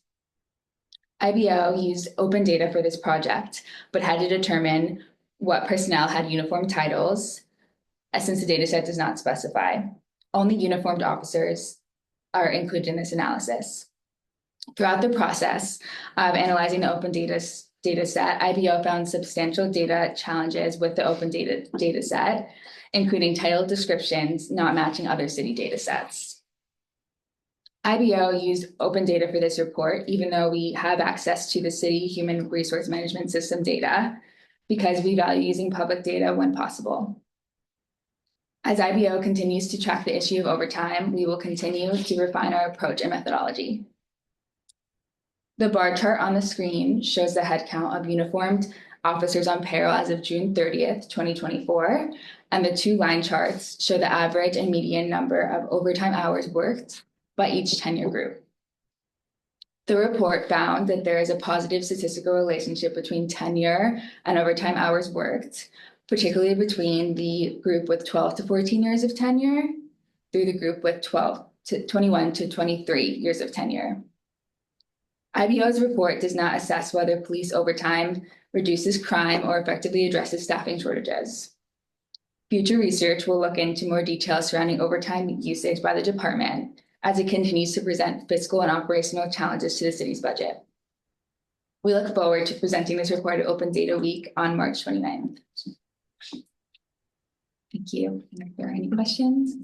IBO used open data for this project, but had to determine what personnel had uniform titles, since the data set does not specify. Only uniformed officers are included in this analysis. Throughout the process of analyzing the open data set, IBO found substantial data challenges with the open data set, including title descriptions not matching other city data sets. IBO used open data for this report, even though we have access to the city human resource management system data, because we value using public data when possible. As IBO continues to track the issue of overtime, we will continue to refine our approach and methodology. The bar chart on the screen shows the headcount of uniformed officers on payroll as of June 30th, 2024, and the 2 line charts show the average and median number of overtime hours worked by each tenure group. The report found that there is a positive statistical relationship between tenure and overtime hours worked, particularly between the group with 12 to 14 years of tenure through the group with 21 to 23 years of tenure. IBO's report does not assess whether police overtime reduces crime or effectively addresses staffing shortages. Future research will look into more details surrounding overtime usage by the department as it continues to present fiscal and operational challenges to the city's budget. We look forward to presenting this report at Open Data Week on March 29th. Thank you. If there are any questions?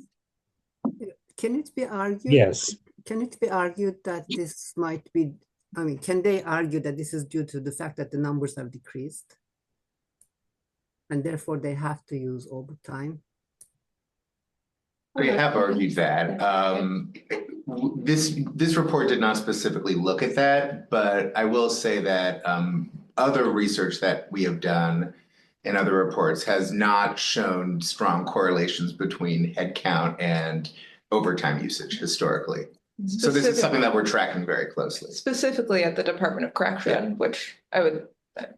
Can it be argued? Yes. Can it be argued that this might be I mean, can they argue that this is due to the fact that the numbers have decreased? And therefore they have to use overtime? We have argued that. This report did not specifically look at that, but I will say that other research that we have done in other reports has not shown strong correlations between headcount and overtime usage historically. So this is something that we're tracking very closely. Specifically at the Department of Correction, which I would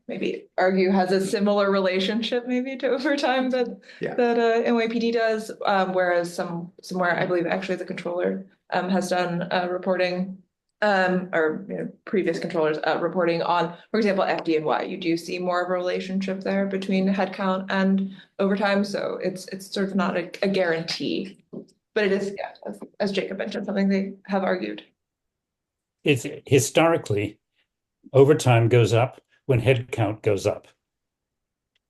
maybe argue has a similar relationship maybe to overtime that NYPD does, whereas somewhere I believe actually the controller has done reporting or previous controllers reporting on, for example, FD&Y. You do see more of a relationship there between headcount and overtime, so it's sort of not a guarantee, but it is, as Jacob mentioned, something they have argued. It's historically, overtime goes up when headcount goes up,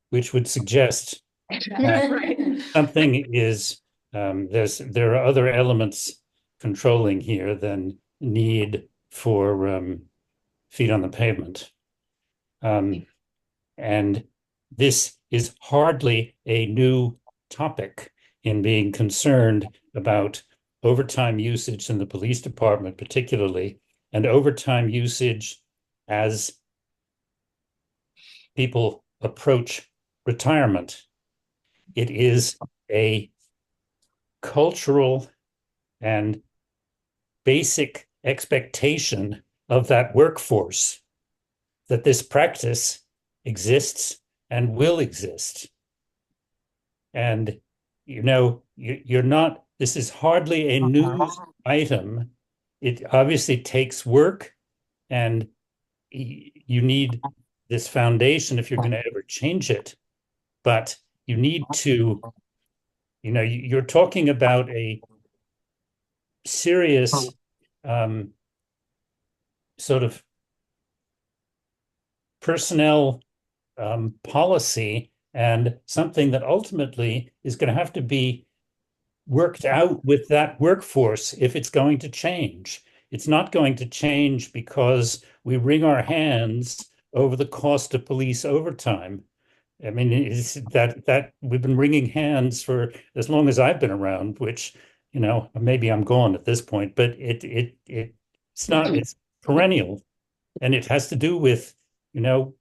which would suggest that something is there are other elements controlling here than need for feet on the pavement. And this is hardly a new topic in being concerned about overtime usage in the police department, particularly, and overtime usage as people approach retirement. It is a cultural and basic expectation of that workforce that this practice exists and will exist. And, you're not, this is hardly a news item. It obviously takes work, and you need this foundation if you're going to ever change it. But you need to, you're talking about a serious sort of personnel policy, and something that ultimately is going to have to be worked out with that workforce if it's going to change. It's not going to change because we wring our hands over the cost of police overtime. I mean, it's that we've been wringing hands for as long as I've been around, which, maybe I'm gone at this point, but it's not, it's perennial, and it has to do with,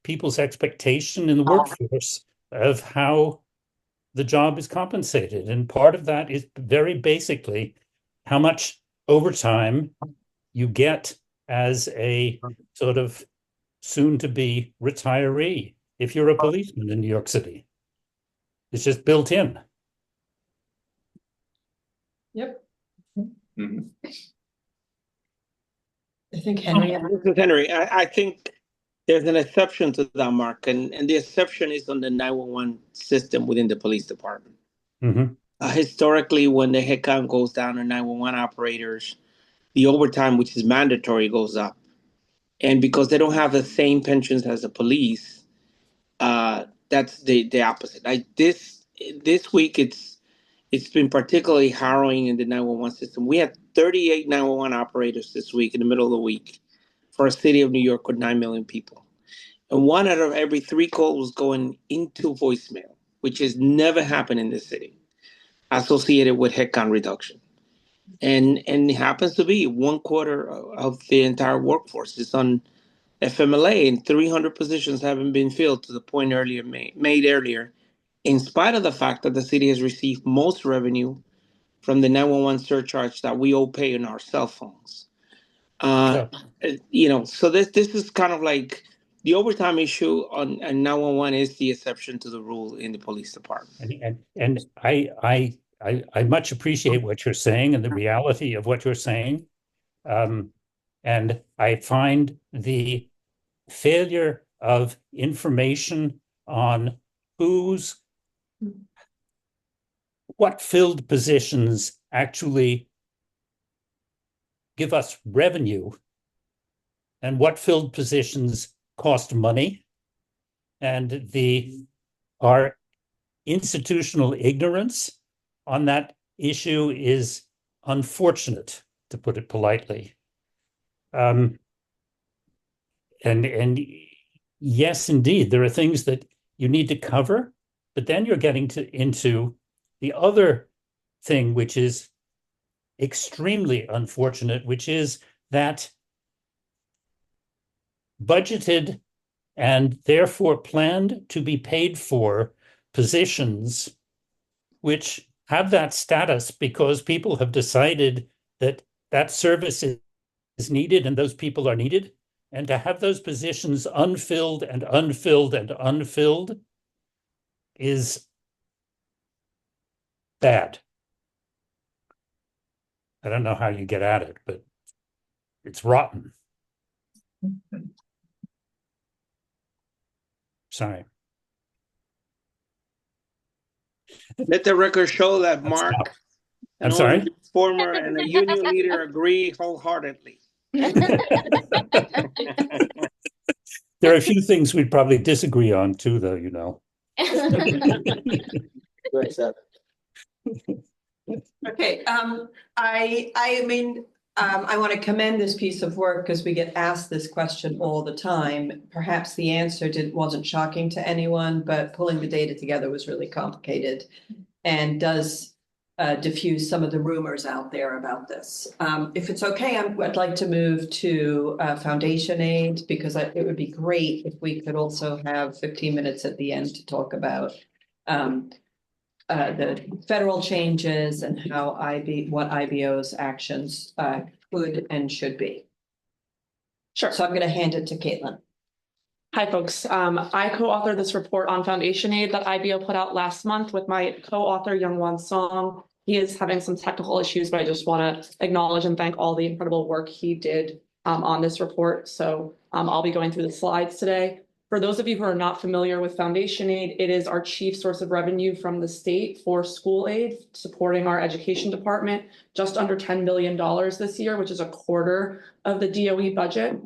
people's expectation in the workforce of how the job is compensated. And part of that is very basically how much overtime you get as a sort of soon-to-be retiree if you're a policeman in New York City. It's just built in. Yep. Mm-hmm. I think Henry. This is Henry. I think there's an exception to that, Mark, and the exception is on the 911 system within the police department. Mm-hmm. Historically, when the headcount goes down on 911 operators, the overtime, which is mandatory, goes up. And because they don't have the same pensions as the police, that's the opposite. This week, it's been particularly harrowing in the 911 system. We had 38 911 operators this week in the middle of the week for a city of New York with 9 million people. And 1 out of every 3 calls was going into voicemail, which has never happened in this city, associated with headcount reduction. And it happens to be 1/4 of the entire workforce is on FMLA, and 300 positions haven't been filled to the point made earlier, in spite of the fact that the city has received most revenue from the 911 surcharge that we all pay on our cell phones. So this is kind of like the overtime issue on 911 is the exception to the rule in the police department. And I much appreciate what you're saying and the reality of what you're saying. And I find the failure of information on what filled positions actually give us revenue and what filled positions cost money, and our institutional ignorance on that issue is unfortunate, to put it politely. and yes, indeed, there are things that you need to cover, but then you're getting into the other thing, which is extremely unfortunate, which is that budgeted and therefore planned to be paid for positions which have that status because people have decided that that service is needed and those people are needed. And to have those positions unfilled and unfilled and unfilled is bad. I don't know how you get at it, but it's rotten. Sorry. Let the record show that Mark, I'm sorry? former and a union leader, agree wholeheartedly. There are a few things we'd probably disagree on too, though, you know. Okay, I want to commend this piece of work because we get asked this question all the time. Perhaps the answer wasn't shocking to anyone, but pulling the data together was really complicated and does diffuse some of the rumors out there about this. If it's okay, I'd like to move to foundation aid because it would be great if we could also have 15 minutes at the end to talk about the federal changes and how what IBO's actions could and should be. Sure. So I'm going to hand it to Caitlin. Hi, folks. I co-authored this report on foundation aid that IBO put out last month with my co-author, Youngwon Song. He is having some technical issues, but I just want to acknowledge and thank all the incredible work he did on this report. So I'll be going through the slides today. For those of you who are not familiar with foundation aid, it is our chief source of revenue from the state for school aid, supporting our education department, just under $10 billion this year, which is a quarter of the DOE budget.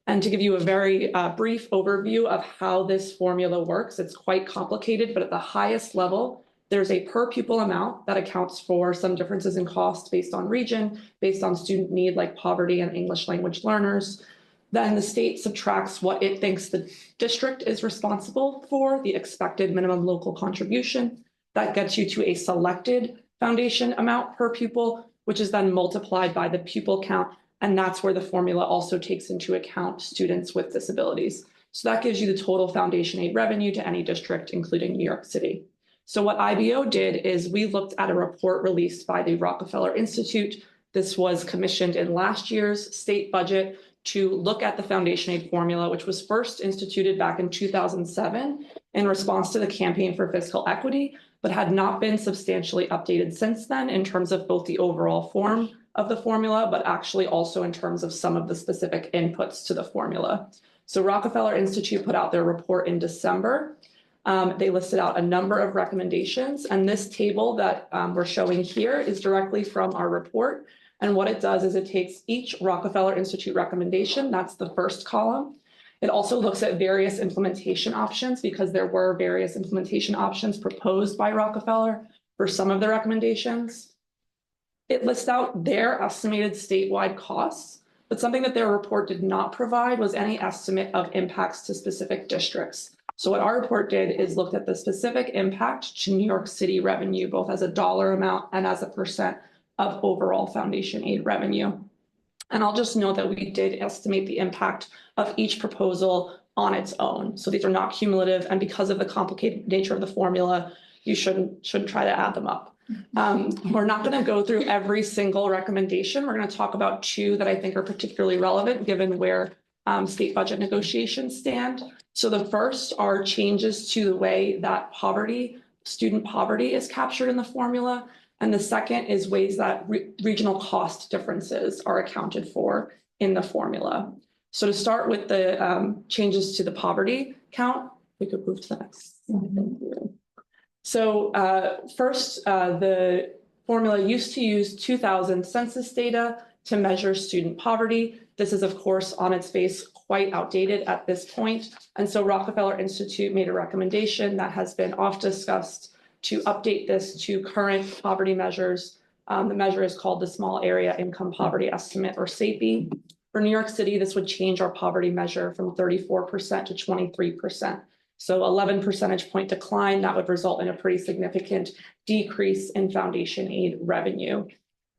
And to give you a very brief overview of how this formula works, it's quite complicated, but at the highest level, there's a per pupil amount that accounts for some differences in cost based on region, based on student need like poverty and English language learners. Then the state subtracts what it thinks the district is responsible for, the expected minimum local contribution. That gets you to a selected foundation amount per pupil, which is then multiplied by the pupil count. And that's where the formula also takes into account students with disabilities. So that gives you the total foundation aid revenue to any district, including New York City. So what IBO did is we looked at a report released by the Rockefeller Institute. This was commissioned in last year's state budget to look at the foundation aid formula, which was first instituted back in 2007 in response to the Campaign for Fiscal Equity, but had not been substantially updated since then in terms of both the overall form of the formula, but actually also in terms of some of the specific inputs to the formula. So Rockefeller Institute put out their report in December. They listed out a number of recommendations, and this table that we're showing here is directly from our report. And what it does is it takes each Rockefeller Institute recommendation, that's the first column. It also looks at various implementation options because there were various implementation options proposed by Rockefeller for some of the recommendations. It lists out their estimated statewide costs, but something that their report did not provide was any estimate of impacts to specific districts. So what our report did is looked at the specific impact to New York City revenue, both as a dollar amount and as a percent of overall foundation aid revenue. And I'll just note that we did estimate the impact of each proposal on its own. So these are not cumulative, and because of the complicated nature of the formula, you shouldn't try to add them up. We're not going to go through every single recommendation. We're going to talk about two that I think are particularly relevant given where state budget negotiations stand. So the first are changes to the way that student poverty is captured in the formula. And the second is ways that regional cost differences are accounted for in the formula. So to start with the changes to the poverty count, we could move to the next slide. Thank you. So first, the formula used to use 2000 census data to measure student poverty. This is, of course, on its face quite outdated at this point. And so Rockefeller Institute made a recommendation that has been oft discussed to update this to current poverty measures. The measure is called the Small Area Income Poverty Estimate, or SAPE. For New York City, this would change our poverty measure from 34% to 23%. So 11 percentage point decline, that would result in a pretty significant decrease in foundation aid revenue.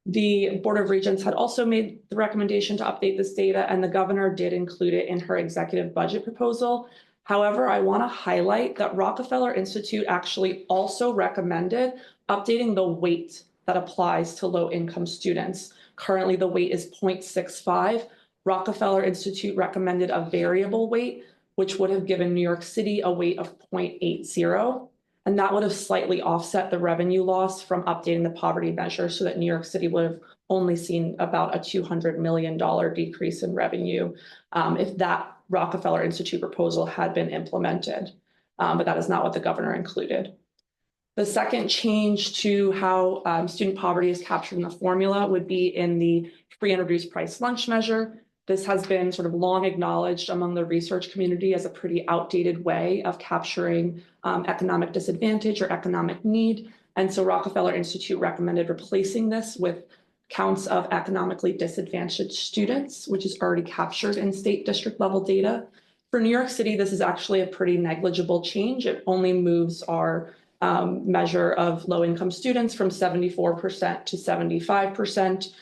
The Board of Regents had also made the recommendation to update this data, and the governor did include it in her executive budget proposal. However, I want to highlight that Rockefeller Institute actually also recommended updating the weight that applies to low-income students. Currently, the weight is 0.65. Rockefeller Institute recommended a variable weight, which would have given New York City a weight of 0.80. And that would have slightly offset the revenue loss from updating the poverty measure so that New York City would have only seen about a $200 million decrease in revenue if that Rockefeller Institute proposal had been implemented. But that is not what the governor included. The second change to how student poverty is captured in the formula would be in the free and reduced price lunch measure. This has been sort of long acknowledged among the research community as a pretty outdated way of capturing economic disadvantage or economic need. And so Rockefeller Institute recommended replacing this with counts of economically disadvantaged students, which is already captured in state district level data. For New York City, this is actually a pretty negligible change. It only moves our measure of low-income students from 74% to 75%,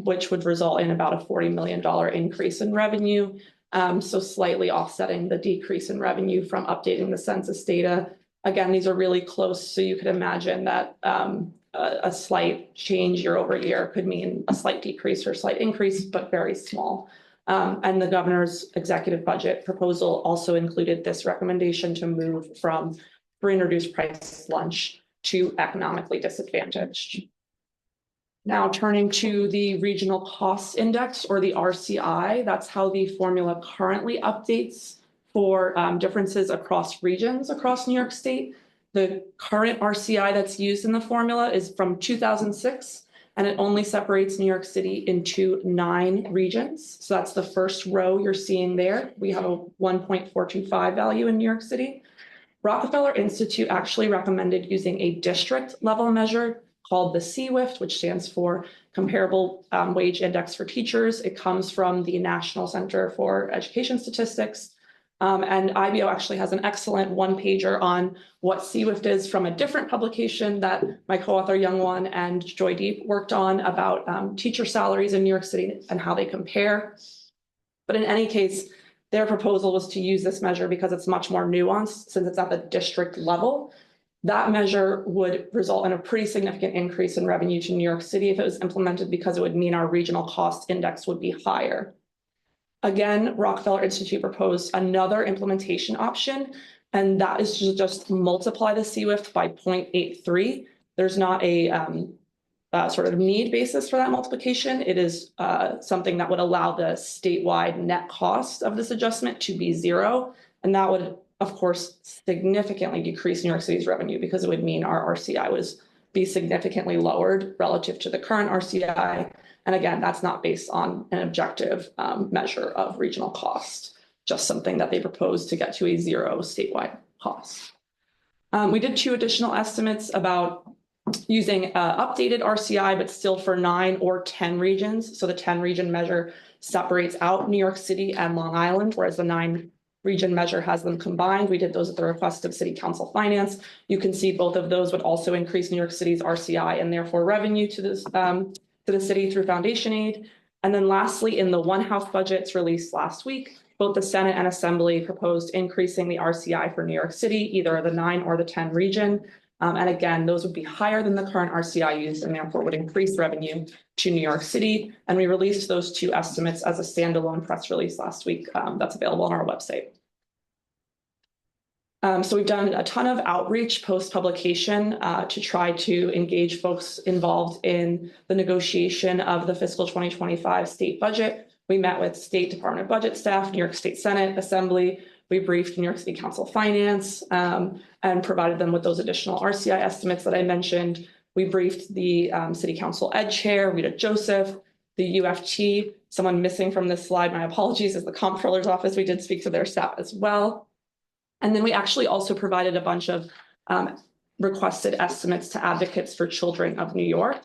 which would result in about a $40 million increase in revenue. So slightly offsetting the decrease in revenue from updating the census data. Again, these are really close, so you could imagine that a slight change year over year could mean a slight decrease or a slight increase, but very small. And the governor's executive budget proposal also included this recommendation to move from free and reduced price lunch to economically disadvantaged. Now turning to the regional cost index, or the RCI, that's how the formula currently updates for differences across regions across New York State. The current RCI that's used in the formula is from 2006, and it only separates New York City into 9 regions. So that's the first row you're seeing there. We have a 1.425 value in New York City. Rockefeller Institute actually recommended using a district level measure called the CWIFT, which stands for Comparable Wage Index for Teachers. It comes from the National Center for Education Statistics. And IBO actually has an excellent one-pager on what CWIFT is from a different publication that my co-author Youngwon and Joy Deep worked on about teacher salaries in New York City and how they compare. But in any case, their proposal was to use this measure because it's much more nuanced since it's at the district level. That measure would result in a pretty significant increase in revenue to New York City if it was implemented, because it would mean our regional cost index would be higher. Again, Rockefeller Institute proposed another implementation option, and that is to just multiply the CWIFT by 0.83. There's not a sort of need basis for that multiplication. It is something that would allow the statewide net cost of this adjustment to be 0. And that would, of course, significantly decrease New York City's revenue, because it would mean our RCI would be significantly lowered relative to the current RCI. And again, that's not based on an objective measure of regional cost, just something that they proposed to get to a 0 statewide cost. We did 2 additional estimates about using updated RCI, but still for 9 or 10 regions. So the 10 region measure separates out New York City and Long Island, whereas the 9 region measure has them combined. We did those at the request of City Council Finance. You can see both of those would also increase New York City's RCI and therefore revenue to this to the city through foundation aid. And then lastly, in the One House budgets released last week, both the Senate and Assembly proposed increasing the RCI for New York City, either the 9 or the 10 region. And again, those would be higher than the current RCI used and therefore would increase revenue to New York City. And we released those 2 estimates as a standalone press release last week. That's available on our website. So we've done a ton of outreach post-publication to try to engage folks involved in the negotiation of the fiscal 2025 state budget. We met with State Department of Budget staff, New York State Senate, Assembly. We briefed New York City Council Finance and provided them with those additional RCI estimates that I mentioned. We briefed the City Council Ed Chair, Rita Joseph, the UFT. Someone missing from this slide, my apologies, is the Comptroller's Office. We did speak to their staff as well. And then we actually also provided a bunch of requested estimates to Advocates for Children of New York.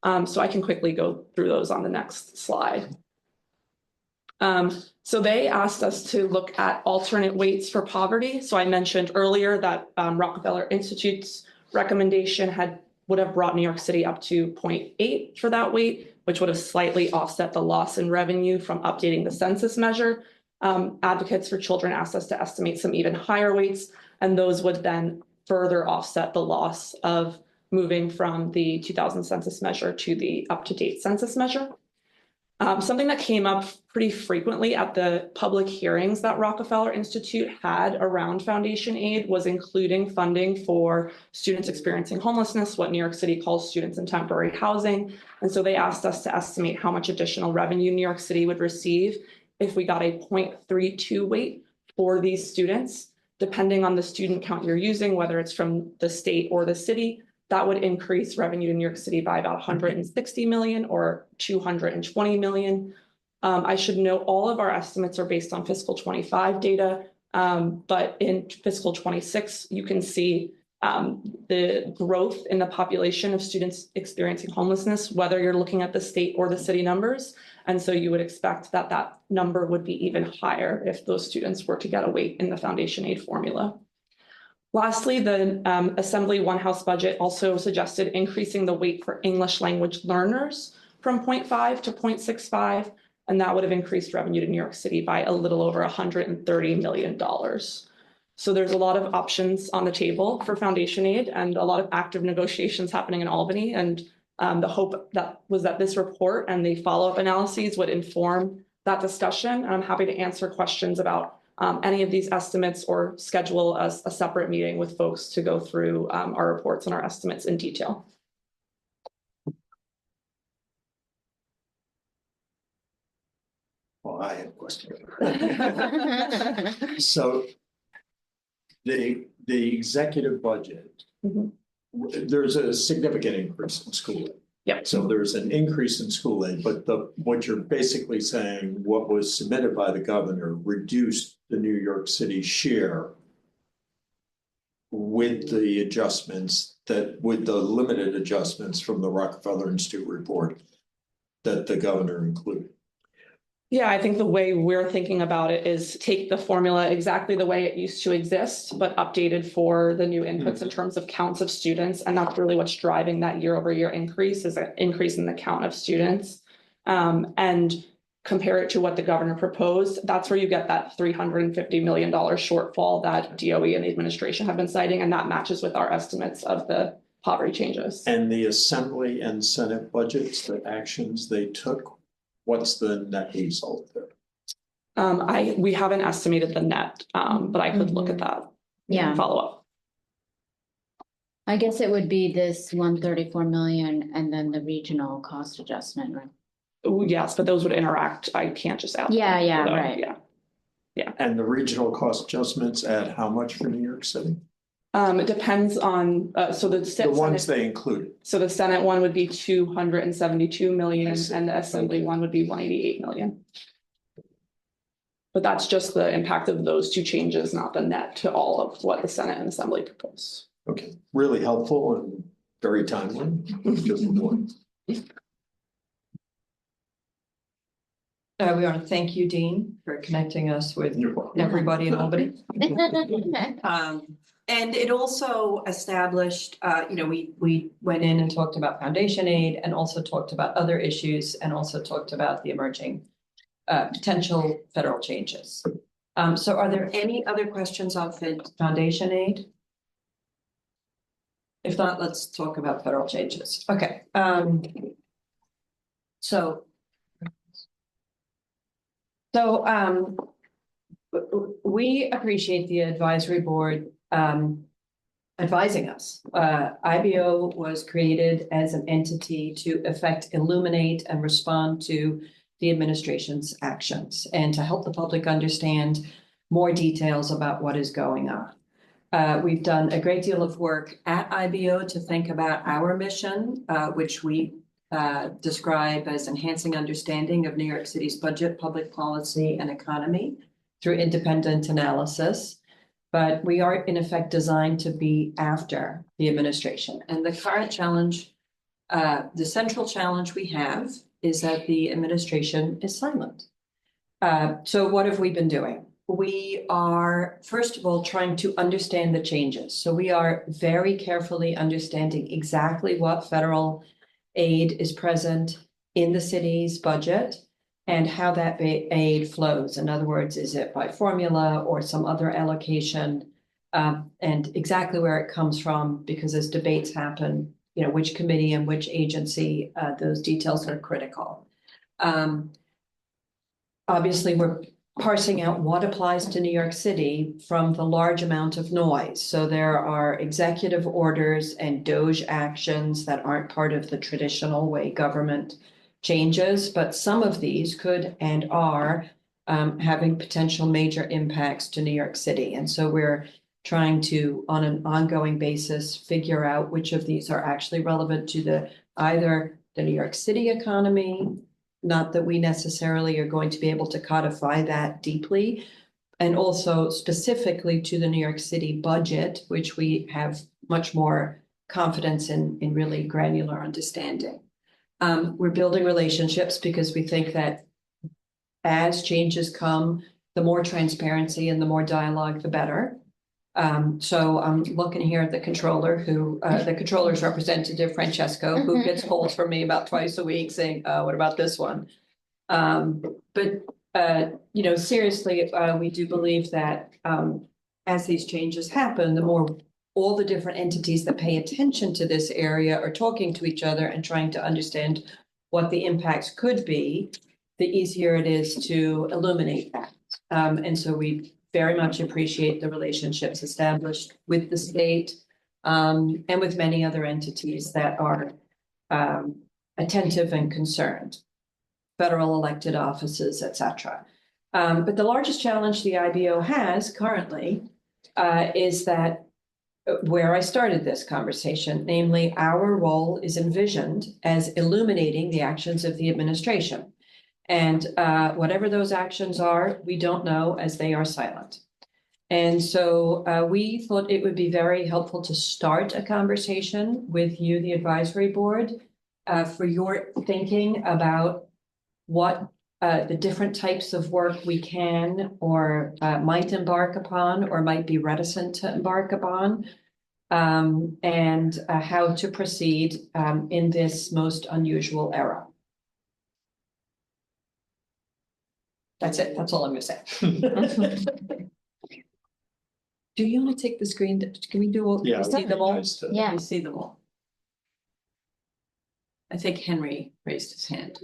So I can quickly go through those on the next slide. So they asked us to look at alternate weights for poverty. So I mentioned earlier that Rockefeller Institute's recommendation would have brought New York City up to 0.8 for that weight, which would have slightly offset the loss in revenue from updating the census measure. Advocates for Children asked us to estimate some even higher weights, and those would then further offset the loss of moving from the 2000 census measure to the up-to-date census measure. Something that came up pretty frequently at the public hearings that Rockefeller Institute had around foundation aid was including funding for students experiencing homelessness, what New York City calls students in temporary housing. And so they asked us to estimate how much additional revenue New York City would receive if we got a 0.32 weight for these students, depending on the student count you're using, whether it's from the state or the city. That would increase revenue in New York City by about 160 million or 220 million. I should note all of our estimates are based on fiscal 25 data, but in fiscal 26, you can see the growth in the population of students experiencing homelessness, whether you're looking at the state or the city numbers. And so you would expect that that number would be even higher if those students were to get a weight in the foundation aid formula. Lastly, the Assembly One House budget also suggested increasing the weight for English language learners from 0.5 to 0.65, and that would have increased revenue to New York City by a little over $130 million. So there's a lot of options on the table for foundation aid and a lot of active negotiations happening in Albany. And the hope that was that this report and the follow-up analyses would inform that discussion. And I'm happy to answer questions about any of these estimates or schedule a separate meeting with folks to go through our reports and our estimates in detail. Well, I have a question. So the executive budget, there's a significant increase in school aid. Yeah. So there's an increase in school aid, but what you're basically saying, what was submitted by the governor reduced the New York City share with the adjustments with the limited adjustments from the Rockefeller Institute report that the governor included. Yeah, I think the way we're thinking about it is take the formula exactly the way it used to exist, but updated for the new inputs in terms of counts of students. And that's really what's driving that year-over-year increase, is an increase in the count of students. And compare it to what the governor proposed. That's where you get that $350 million shortfall that DOE and the administration have been citing, and that matches with our estimates of the poverty changes. And the Assembly and Senate budgets, the actions they took, what's the net result there? We haven't estimated the net, but I could look at that. Yeah. And follow up. I guess it would be this 134 million and then the regional cost adjustment, right? Oh, yes, but those would interact. I can't just add. Yeah, yeah, so, right. Yeah. Yeah. And the regional cost adjustments add how much for New York City? It depends on, so the Senate, they included. So the Senate one would be 272 million and the Assembly one would be 188 million. But that's just the impact of those two changes, not the net to all of what the Senate and Assembly propose. Okay, really helpful and very timely. Good report. We want to thank you, Dean, for connecting us with everybody in Albany. And it also established, we went in and talked about foundation aid and also talked about other issues and also talked about the emerging potential federal changes. So are there any other questions on foundation aid? If not, let's talk about federal changes. Okay. So we appreciate the advisory board advising us. IBO was created as an entity to illuminate and respond to the administration's actions and to help the public understand more details about what is going on. We've done a great deal of work at IBO to think about our mission, which we describe as enhancing understanding of New York City's budget, public policy, and economy through independent analysis. But we are in effect designed to be after the administration. And the current challenge, the central challenge we have is that the administration is silent. So what have we been doing? We are, first of all, trying to understand the changes. So we are very carefully understanding exactly what federal aid is present in the city's budget and how that aid flows. In other words, is it by formula or some other allocation? And exactly where it comes from, because as debates happen, which committee and which agency, those details are critical. Obviously, we're parsing out what applies to New York City from the large amount of noise. So there are executive orders and DOGE actions that aren't part of the traditional way government changes, but some of these could and are having potential major impacts to New York City. And so we're trying to, on an ongoing basis, figure out which of these are actually relevant to either the New York City economy. Not that we necessarily are going to be able to codify that deeply, and also specifically to the New York City budget, which we have much more confidence in really granular understanding. We're building relationships because we think that as changes come, the more transparency and the more dialogue, the better. So I'm looking here at the controller the controller's representative, Francesco, who gets calls from me about twice a week saying, what about this one? But seriously, we do believe that as these changes happen, the more all the different entities that pay attention to this area are talking to each other and trying to understand what the impacts could be, the easier it is to illuminate that. And so we very much appreciate the relationships established with the state and with many other entities that are attentive and concerned, federal elected offices, et cetera. But the largest challenge the IBO has currently is that where I started this conversation, namely our role is envisioned as illuminating the actions of the administration. And whatever those actions are, we don't know, as they are silent. And so we thought it would be very helpful to start a conversation with you, the advisory board, for your thinking about what the different types of work we can or might embark upon or might be reticent to embark upon, and how to proceed in this most unusual era. That's it. That's all I'm going to say. Do you want to take the screen? Can we do all? Yeah, Can we see them all? Yeah. Can we see them all? I think Henry raised his hand.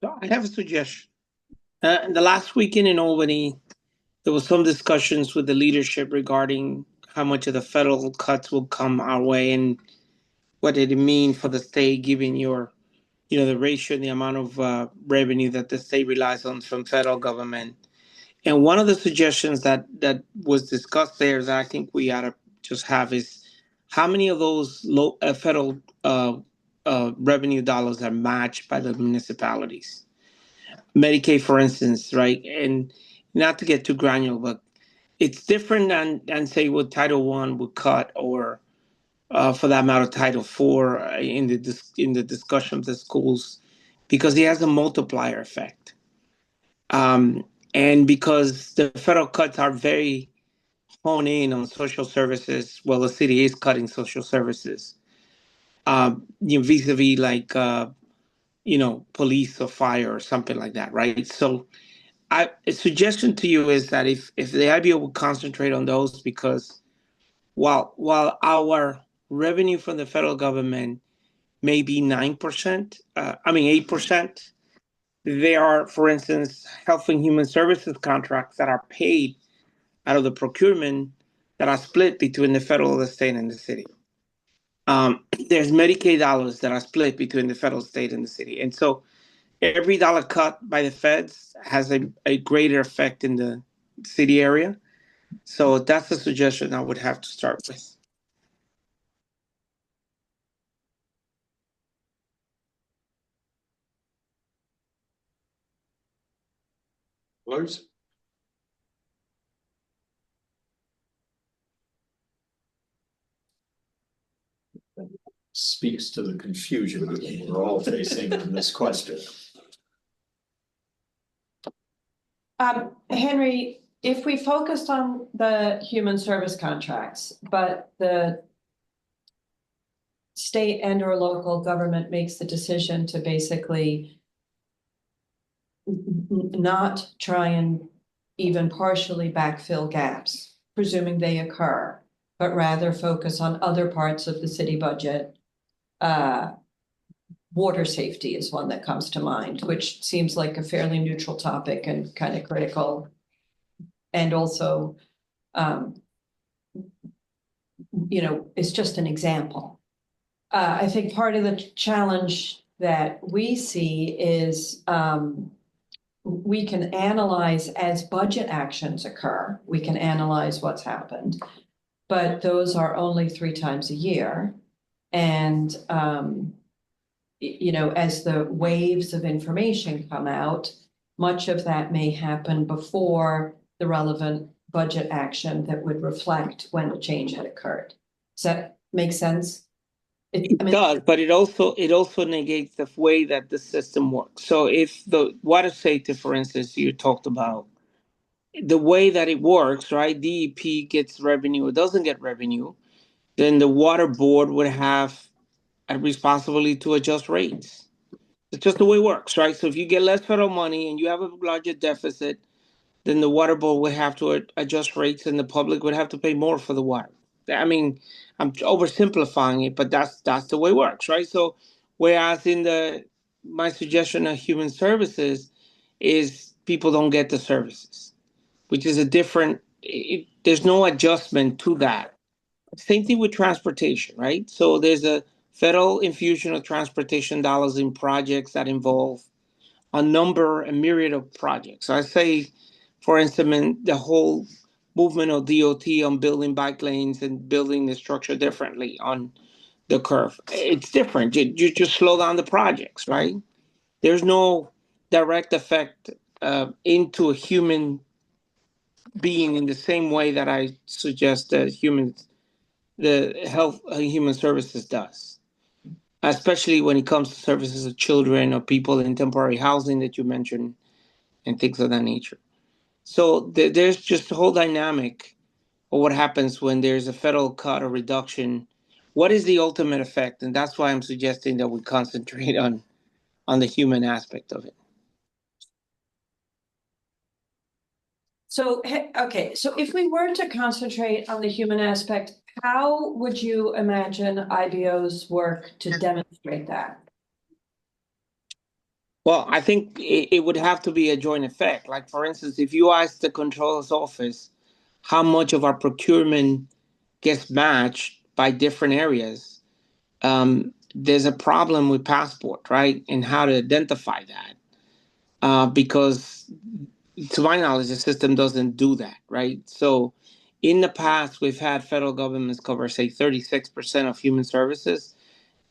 So I have a suggestion. In the last weekend in Albany, there was some discussions with the leadership regarding how much of the federal cuts will come our way and what did it mean for the state, given the ratio and the amount of revenue that the state relies on from federal government. And one of the suggestions that was discussed there that I think we ought to just have is how many of those federal revenue dollars are matched by the municipalities. Medicaid, for instance, right? And not to get too granular, but it's different than say what Title I would cut, or for that matter, Title IV in the discussion of the schools, because it has a multiplier effect. And because the federal cuts are very honed in on social services, well, the city is cutting social services, vis-a-vis like, police or fire or something like that, right? So a suggestion to you is that if the IBO would concentrate on those, because while our revenue from the federal government may be 9%, 8%, there are, for instance, health and human services contracts that are paid out of the procurement that are split between the federal, the state, and the city. There's Medicaid dollars that are split between the federal, state, and the city. And so every dollar cut by the feds has a greater effect in the city area. So that's the suggestion I would have to start with. Close. Speaks to the confusion we're all facing in this question. Henry, if we focused on the human service contracts, but the state and or local government makes the decision to basically not try and even partially backfill gaps, presuming they occur, but rather focus on other parts of the city budget. Water safety is one that comes to mind, which seems like a fairly neutral topic and kind of critical. And also, it's just an example. I think part of the challenge that we see is we can analyze as budget actions occur, we can analyze what's happened, but those are only 3 times a year. And, as the waves of information come out, much of that may happen before the relevant budget action that would reflect when the change had occurred. Does that make sense? It does, but it also negates the way that the system works. So if the water safety, for instance, you talked about, the way that it works, right? DEP gets revenue or doesn't get revenue, then the water board would have a responsibility to adjust rates. It's just the way it works, right? So if you get less federal money and you have a larger deficit, then the water board would have to adjust rates and the public would have to pay more for the water. I mean, I'm oversimplifying it, but that's the way it works, right? So whereas my suggestion of human services is people don't get the services, which is there's no adjustment to that. Same thing with transportation, right? So there's a federal infusion of transportation dollars in projects that involve a myriad of projects. I say, for instance, the whole movement of DOT on building bike lanes and building the structure differently on the curve. It's different. You just slow down the projects, right? There's no direct effect into a human being in the same way that I suggest the health human services does, especially when it comes to services of children or people in temporary housing that you mentioned and things of that nature. So there's just a whole dynamic of what happens when there's a federal cut or reduction. What is the ultimate effect? And that's why I'm suggesting that we concentrate on the human aspect of it. So, okay, so if we were to concentrate on the human aspect, how would you imagine IBO's work to demonstrate that? Well, I think it would have to be a joint effect. Like, for instance, if you ask the controller's office how much of our procurement gets matched by different areas, there's a problem with passport, right? And how to identify that. Because to my knowledge, the system doesn't do that, right? So in the past, we've had federal governments cover, say, 36% of human services.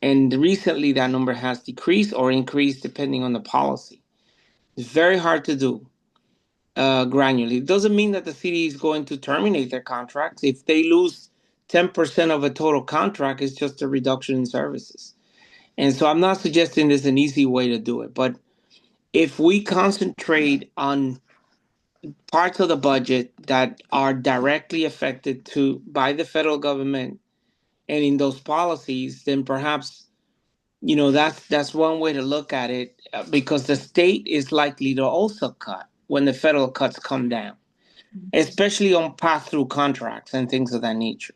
And recently, that number has decreased or increased depending on the policy. It's very hard to do granularly. It doesn't mean that the city is going to terminate their contracts. If they lose 10% of a total contract, it's just a reduction in services. And so I'm not suggesting there's an easy way to do it. But if we concentrate on parts of the budget that are directly affected by the federal government and in those policies, then perhaps that's one way to look at it, because the state is likely to also cut when the federal cuts come down, especially on pass-through contracts and things of that nature.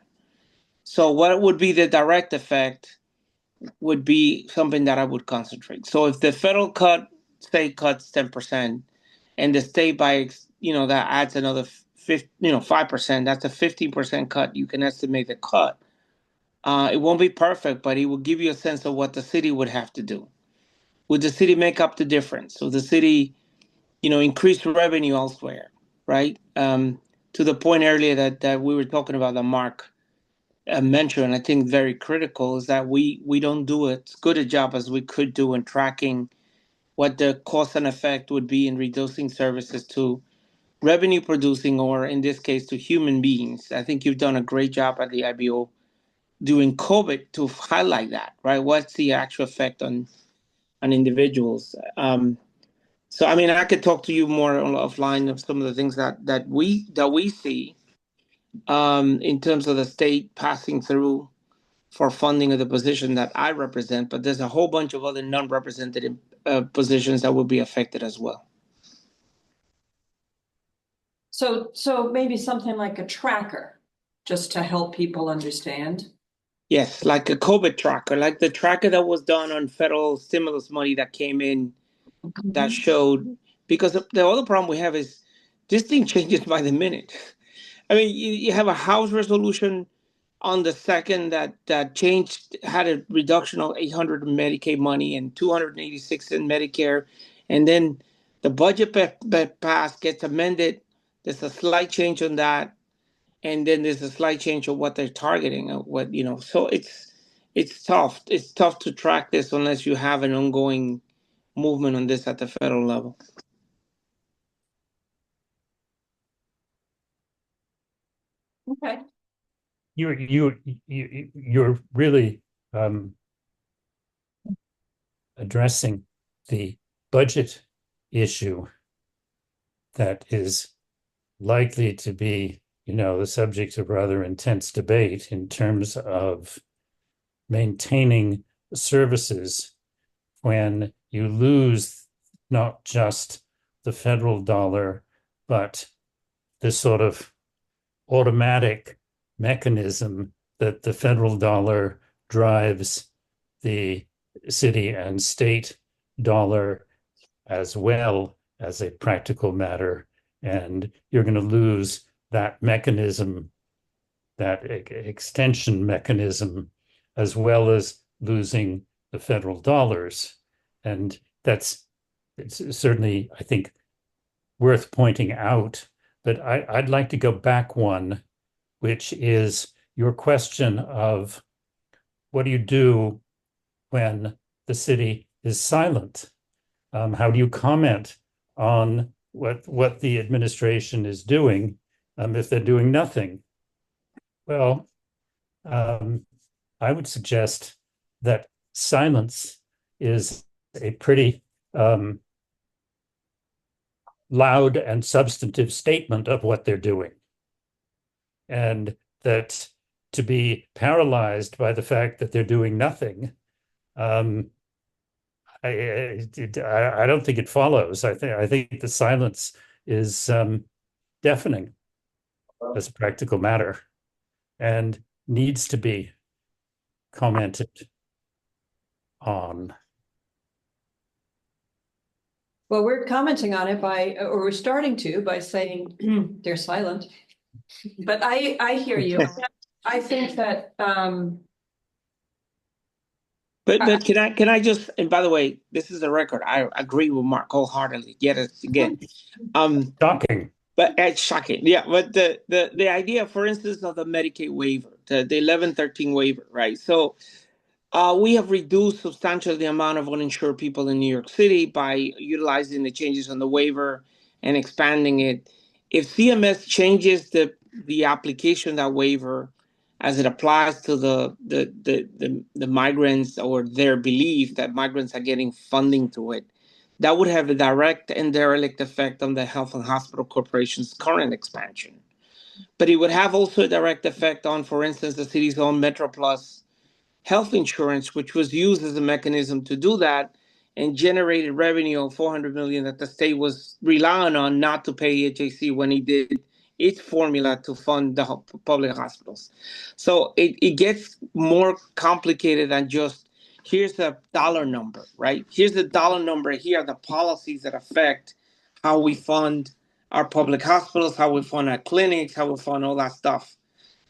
So what would be the direct effect would be something that I would concentrate. So if the federal state cuts 10% and the state that adds another 5%, that's a 15% cut. You can estimate the cut. It won't be perfect, but it will give you a sense of what the city would have to do. Would the city make up the difference? So the city, increase revenue elsewhere, right? To the point earlier that we were talking about, that Mark mentioned, I think very critical, is that we don't do as good a job as we could do in tracking what the cost and effect would be in reducing services to revenue producing, or in this case, to human beings. I think you've done a great job at the IBO during COVID to highlight that, right? What's the actual effect on individuals? So I mean, I could talk to you more offline of some of the things that we see in terms of the state passing through for funding of the position that I represent, but there's a whole bunch of other non-represented positions that will be affected as well. So maybe something like a tracker, just to help people understand. Yes, like a COVID tracker, like the tracker that was done on federal stimulus money that came in that showed, because the other problem we have is this thing changes by the minute. I mean, you have a House resolution on the second that changed, had a reduction of 800 in Medicaid money and 286 in Medicare, and then the budget that passed gets amended. There's a slight change on that, and then there's a slight change of what they're targeting, what So it's tough. It's tough to track this unless you have an ongoing movement on this at the federal level. Okay. You're really addressing the budget issue that is likely to be, the subject of rather intense debate in terms of maintaining services when you lose not just the federal dollar, but this sort of automatic mechanism that the federal dollar drives the city and state dollar as well as a practical matter. And you're going to lose that mechanism, that extension mechanism, as well as losing the federal dollars. And it's certainly, I think, worth pointing out. But I'd like to go back one, which is your question of what do you do when the city is silent? How do you comment on what the administration is doing if they're doing nothing? Well, I would suggest that silence is a pretty loud and substantive statement of what they're doing. And that to be paralyzed by the fact that they're doing nothing, I don't think it follows. I think the silence is deafening as a practical matter and needs to be commented on. Well, we're commenting on it or we're starting to by saying they're silent. But I hear you. I think that But can I just, and by the way, this is the record. I agree with Mark wholeheartedly. Yet again, shocking. But it's shocking, yeah. But the idea, for instance, of the Medicaid waiver, the 1113 waiver, right? So we have reduced substantially the amount of uninsured people in New York City by utilizing the changes on the waiver and expanding it. If CMS changes the application of that waiver as it applies to the migrants, or their belief that migrants are getting funding to it, that would have a direct and derelict effect on the Health and Hospital Corporation's current expansion. But it would have also a direct effect on, for instance, the city's own Metro Plus health insurance, which was used as a mechanism to do that and generated revenue of $400 million that the state was relying on not to pay HAC when he did its formula to fund the public hospitals. So it gets more complicated than just, here's a dollar number, right? Here's the dollar number. Here are the policies that affect how we fund our public hospitals, how we fund our clinics, how we fund all that stuff.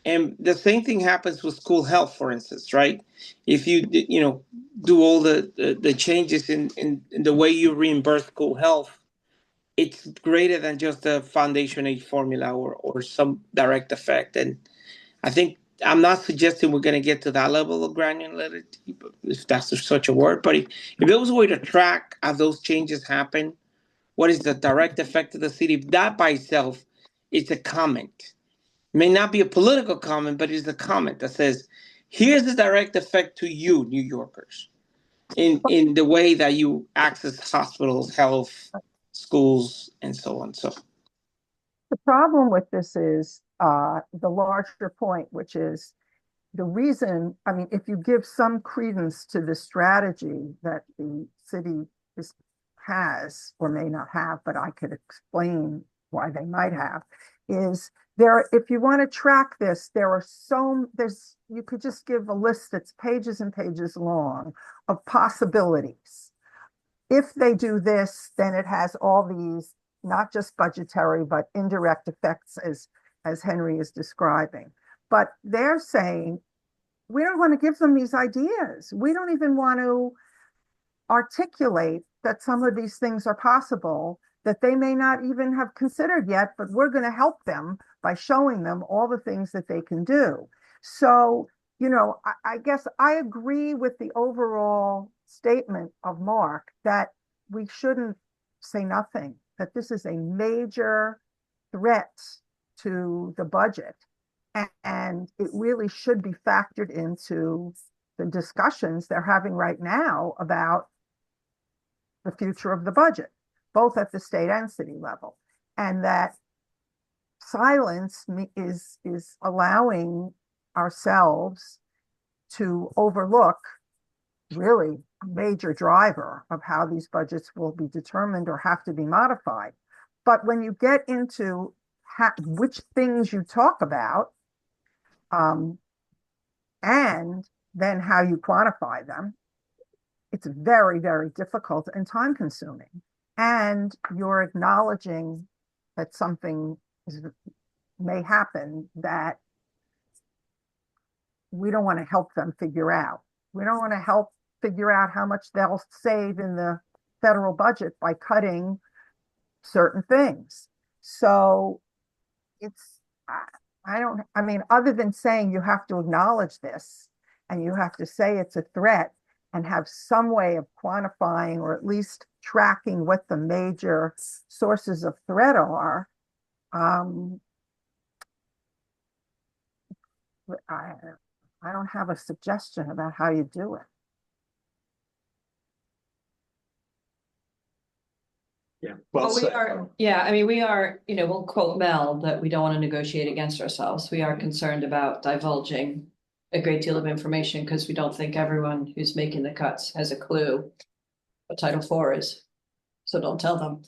And the same thing happens with school health, for instance, right? If you do all the changes in the way you reimburse school health, it's greater than just a foundation age formula or some direct effect. And I think I'm not suggesting we're going to get to that level of granularity, if that's such a word. But if there was a way to track as those changes happen, what is the direct effect of the city? That by itself is a comment. May not be a political comment, but it's a comment that says, here's the direct effect to you, New Yorkers, in the way that you access hospitals, health, schools, and so on. So The problem with this is the larger point, which is the reason, I mean, if you give some credence to the strategy that the city has or may not have, but I could explain why they might have, is there, if you want to track this, you could just give a list that's pages and pages long of possibilities. If they do this, then it has all these, not just budgetary, but indirect effects as Henry is describing. But they're saying, we don't want to give them these ideas. We don't even want to articulate that some of these things are possible that they may not even have considered yet, but we're going to help them by showing them all the things that they can do. So, you know, I guess I agree with the overall statement of Mark that we shouldn't say nothing, that this is a major threat to the budget. And it really should be factored into the discussions they're having right now about the future of the budget, both at the state and city level. And that silence is allowing ourselves to overlook really a major driver of how these budgets will be determined or have to be modified. But when you get into which things you talk about, and then how you quantify them, it's very, very difficult and time consuming. And you're acknowledging that something may happen that we don't want to help them figure out. We don't want to help figure out how much they'll save in the federal budget by cutting certain things. So it's, I mean, other than saying you have to acknowledge this and you have to say it's a threat and have some way of quantifying or at least tracking what the major sources of threat are, I don't have a suggestion about how you do it. Yeah, Well, we are, yeah, I mean, we are, you know, we'll quote Mel that we don't want to negotiate against ourselves. We are concerned about divulging a great deal of information because we don't think everyone who's making the cuts has a clue what Title IV is. So don't tell them.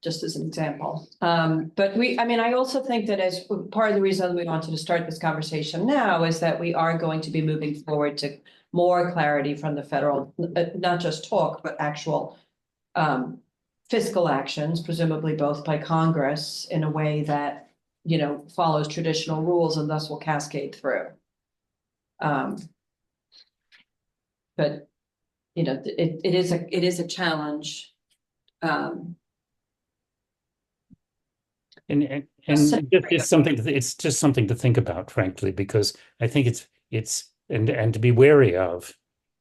Just as an example. But I mean, I also think that as part of the reason we wanted to start this conversation now is that we are going to be moving forward to more clarity from the federal, not just talk, but actual fiscal actions, presumably both by Congress in a way that, you know, follows traditional rules and thus will cascade through. But, you know, it is a challenge. And it's something it's just something to think about, frankly, because I think it's and to be wary of.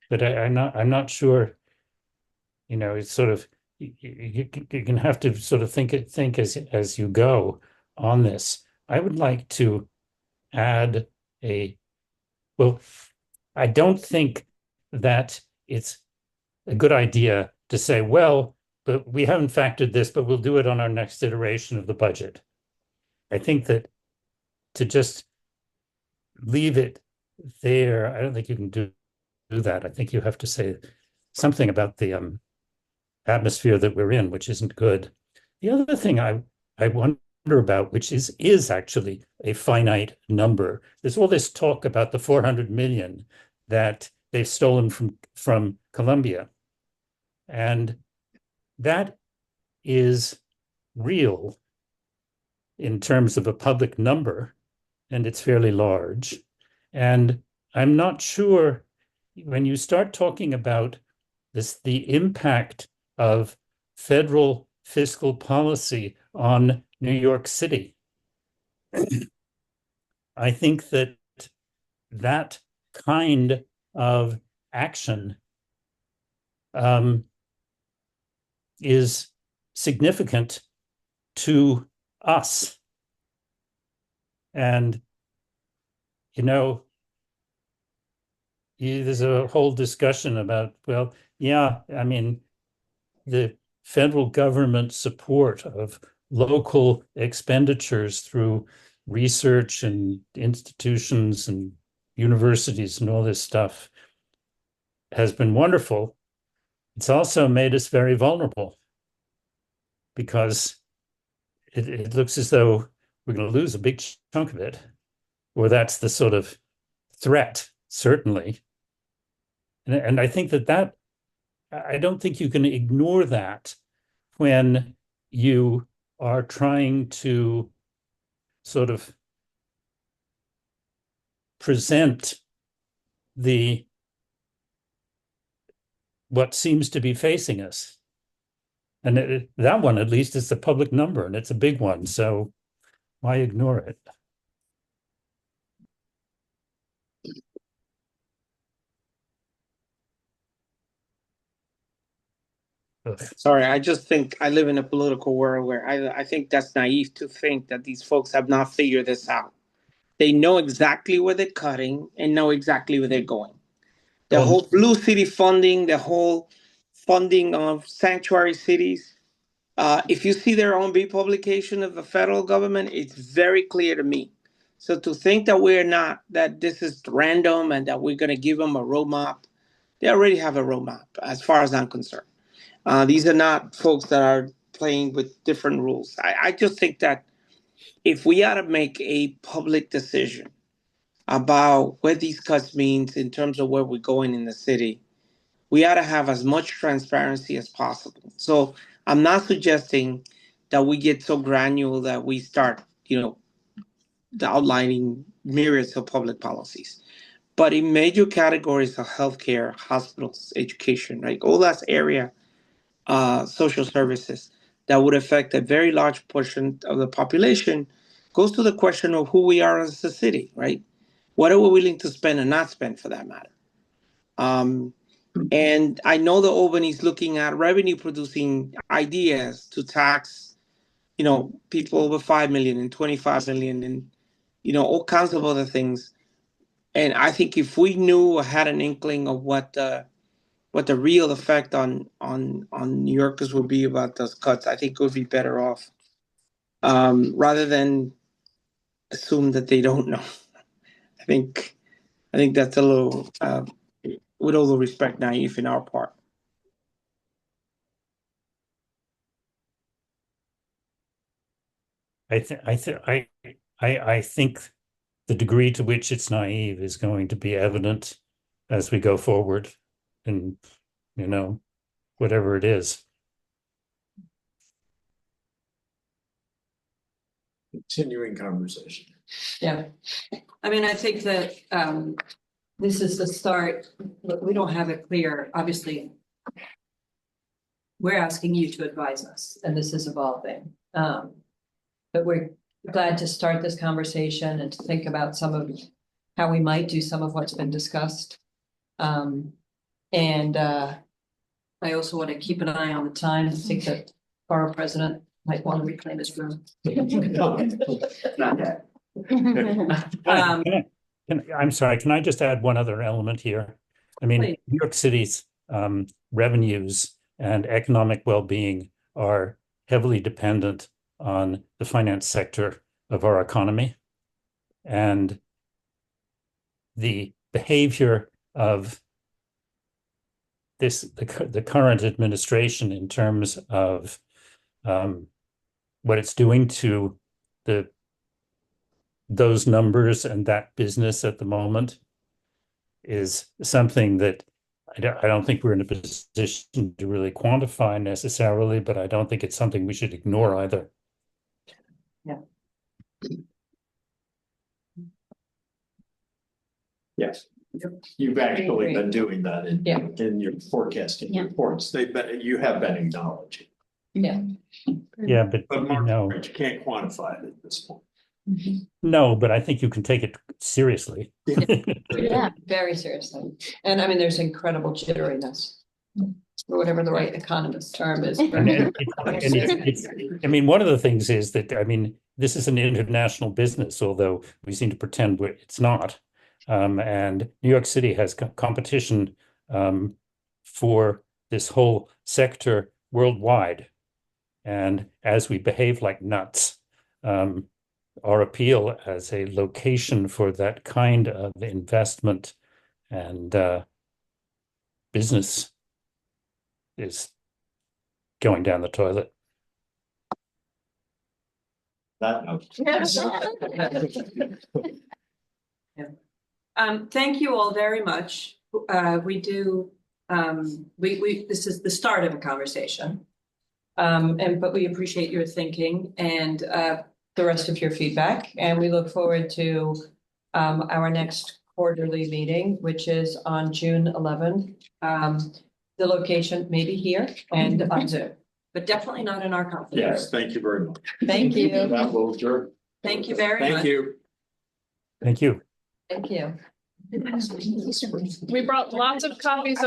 But I'm not sure. You know, it's sort of you can have to sort of think as you go on this. I would like to add well, I don't think that it's a good idea to say, well, but we haven't factored this, but we'll do it on our next iteration of the budget. I think that to just leave it there, I don't think you can do that. I think you have to say something about the atmosphere that we're in, which isn't good. The other thing I wonder about, which is actually a finite number, there's all this talk about the 400 million that they've stolen from Colombia. And that is real in terms of a public number, and it's fairly large. And I'm not sure when you start talking about the impact of federal fiscal policy on New York City, I think that kind of action is significant to us. And, you know, there's a whole discussion about, well, yeah, I mean, the federal government support of local expenditures through research and institutions and universities and all this stuff has been wonderful. It's also made us very vulnerable because it looks as though we're going to lose a big chunk of it, or that's the sort of threat, certainly. And I think that I don't think you can ignore that when you are trying to sort of present what seems to be facing us. And that one, at least, is a public number, and it's a big one. So why ignore it? Sorry, I just think I live in a political world where I think that's naive to think that these folks have not figured this out. They know exactly where they're cutting and know exactly where they're going. The whole Blue City funding, the whole funding of sanctuary cities, if you see their own publication of the federal government, it's very clear to me. So to think that this is random and that we're going to give them a roadmap, they already have a roadmap as far as I'm concerned. These are not folks that are playing with different rules. I just think that if we ought to make a public decision about what these cuts means in terms of where we're going in the city, we ought to have as much transparency as possible. So I'm not suggesting that we get so granular that we start, outlining myriads of public policies. But in major categories of healthcare, hospitals, education, right, all that area, social services that would affect a very large portion of the population, goes to the question of who we are as a city, right? What are we willing to spend and not spend, for that matter? And I know that Albany's looking at revenue producing ideas to tax, people over 5 million and 25 million and, all kinds of other things. And I think if we knew or had an inkling of what the real effect on New Yorkers would be about those cuts, I think it would be better off, rather than assume that they don't know. I think that's a little, with all the respect, naive in our part. I think the degree to which it's naive is going to be evident as we go forward, and whatever it is. Continuing conversation. Yeah, I mean, I think that this is the start. We don't have it clear, obviously. We're asking you to advise us, and this is evolving. But we're glad to start this conversation and to think about some of how we might do some of what's been discussed. And I also want to keep an eye on the time. I think that Borough President might want to reclaim his room. Not yet. I'm sorry, can I just add one other element here? I mean, Please. New York City's revenues and economic well-being are heavily dependent on the finance sector of our economy. And the behavior of the current administration in terms of what it's doing to those numbers and that business at the moment is something that I don't think we're in a position to really quantify necessarily, but I don't think it's something we should ignore either. Yeah. Yes. You've actually been doing that in your forecasting reports. You have been acknowledging. Yeah. Yeah, but you can't quantify it at this point. No, but I think you can take it seriously. Yeah, very seriously. And I mean, there's incredible jitteriness, or whatever the right economist term is. I mean, one of the things is that, I mean, this is an international business, although we seem to pretend it's not. And New York City has competition for this whole sector worldwide. And as we behave like nuts, our appeal as a location for that kind of investment and business is going down the toilet. That note. Thank you all very much. This is the start of a conversation. But we appreciate your thinking and the rest of your feedback, and we look forward to our next quarterly meeting, which is on June 11th. The location may be here and on Zoom, but definitely not in our conference. Yes, thank you very much. Thank you. That will adjourn. Thank you very much. Thank you. Thank you. Thank you. We brought lots of copies of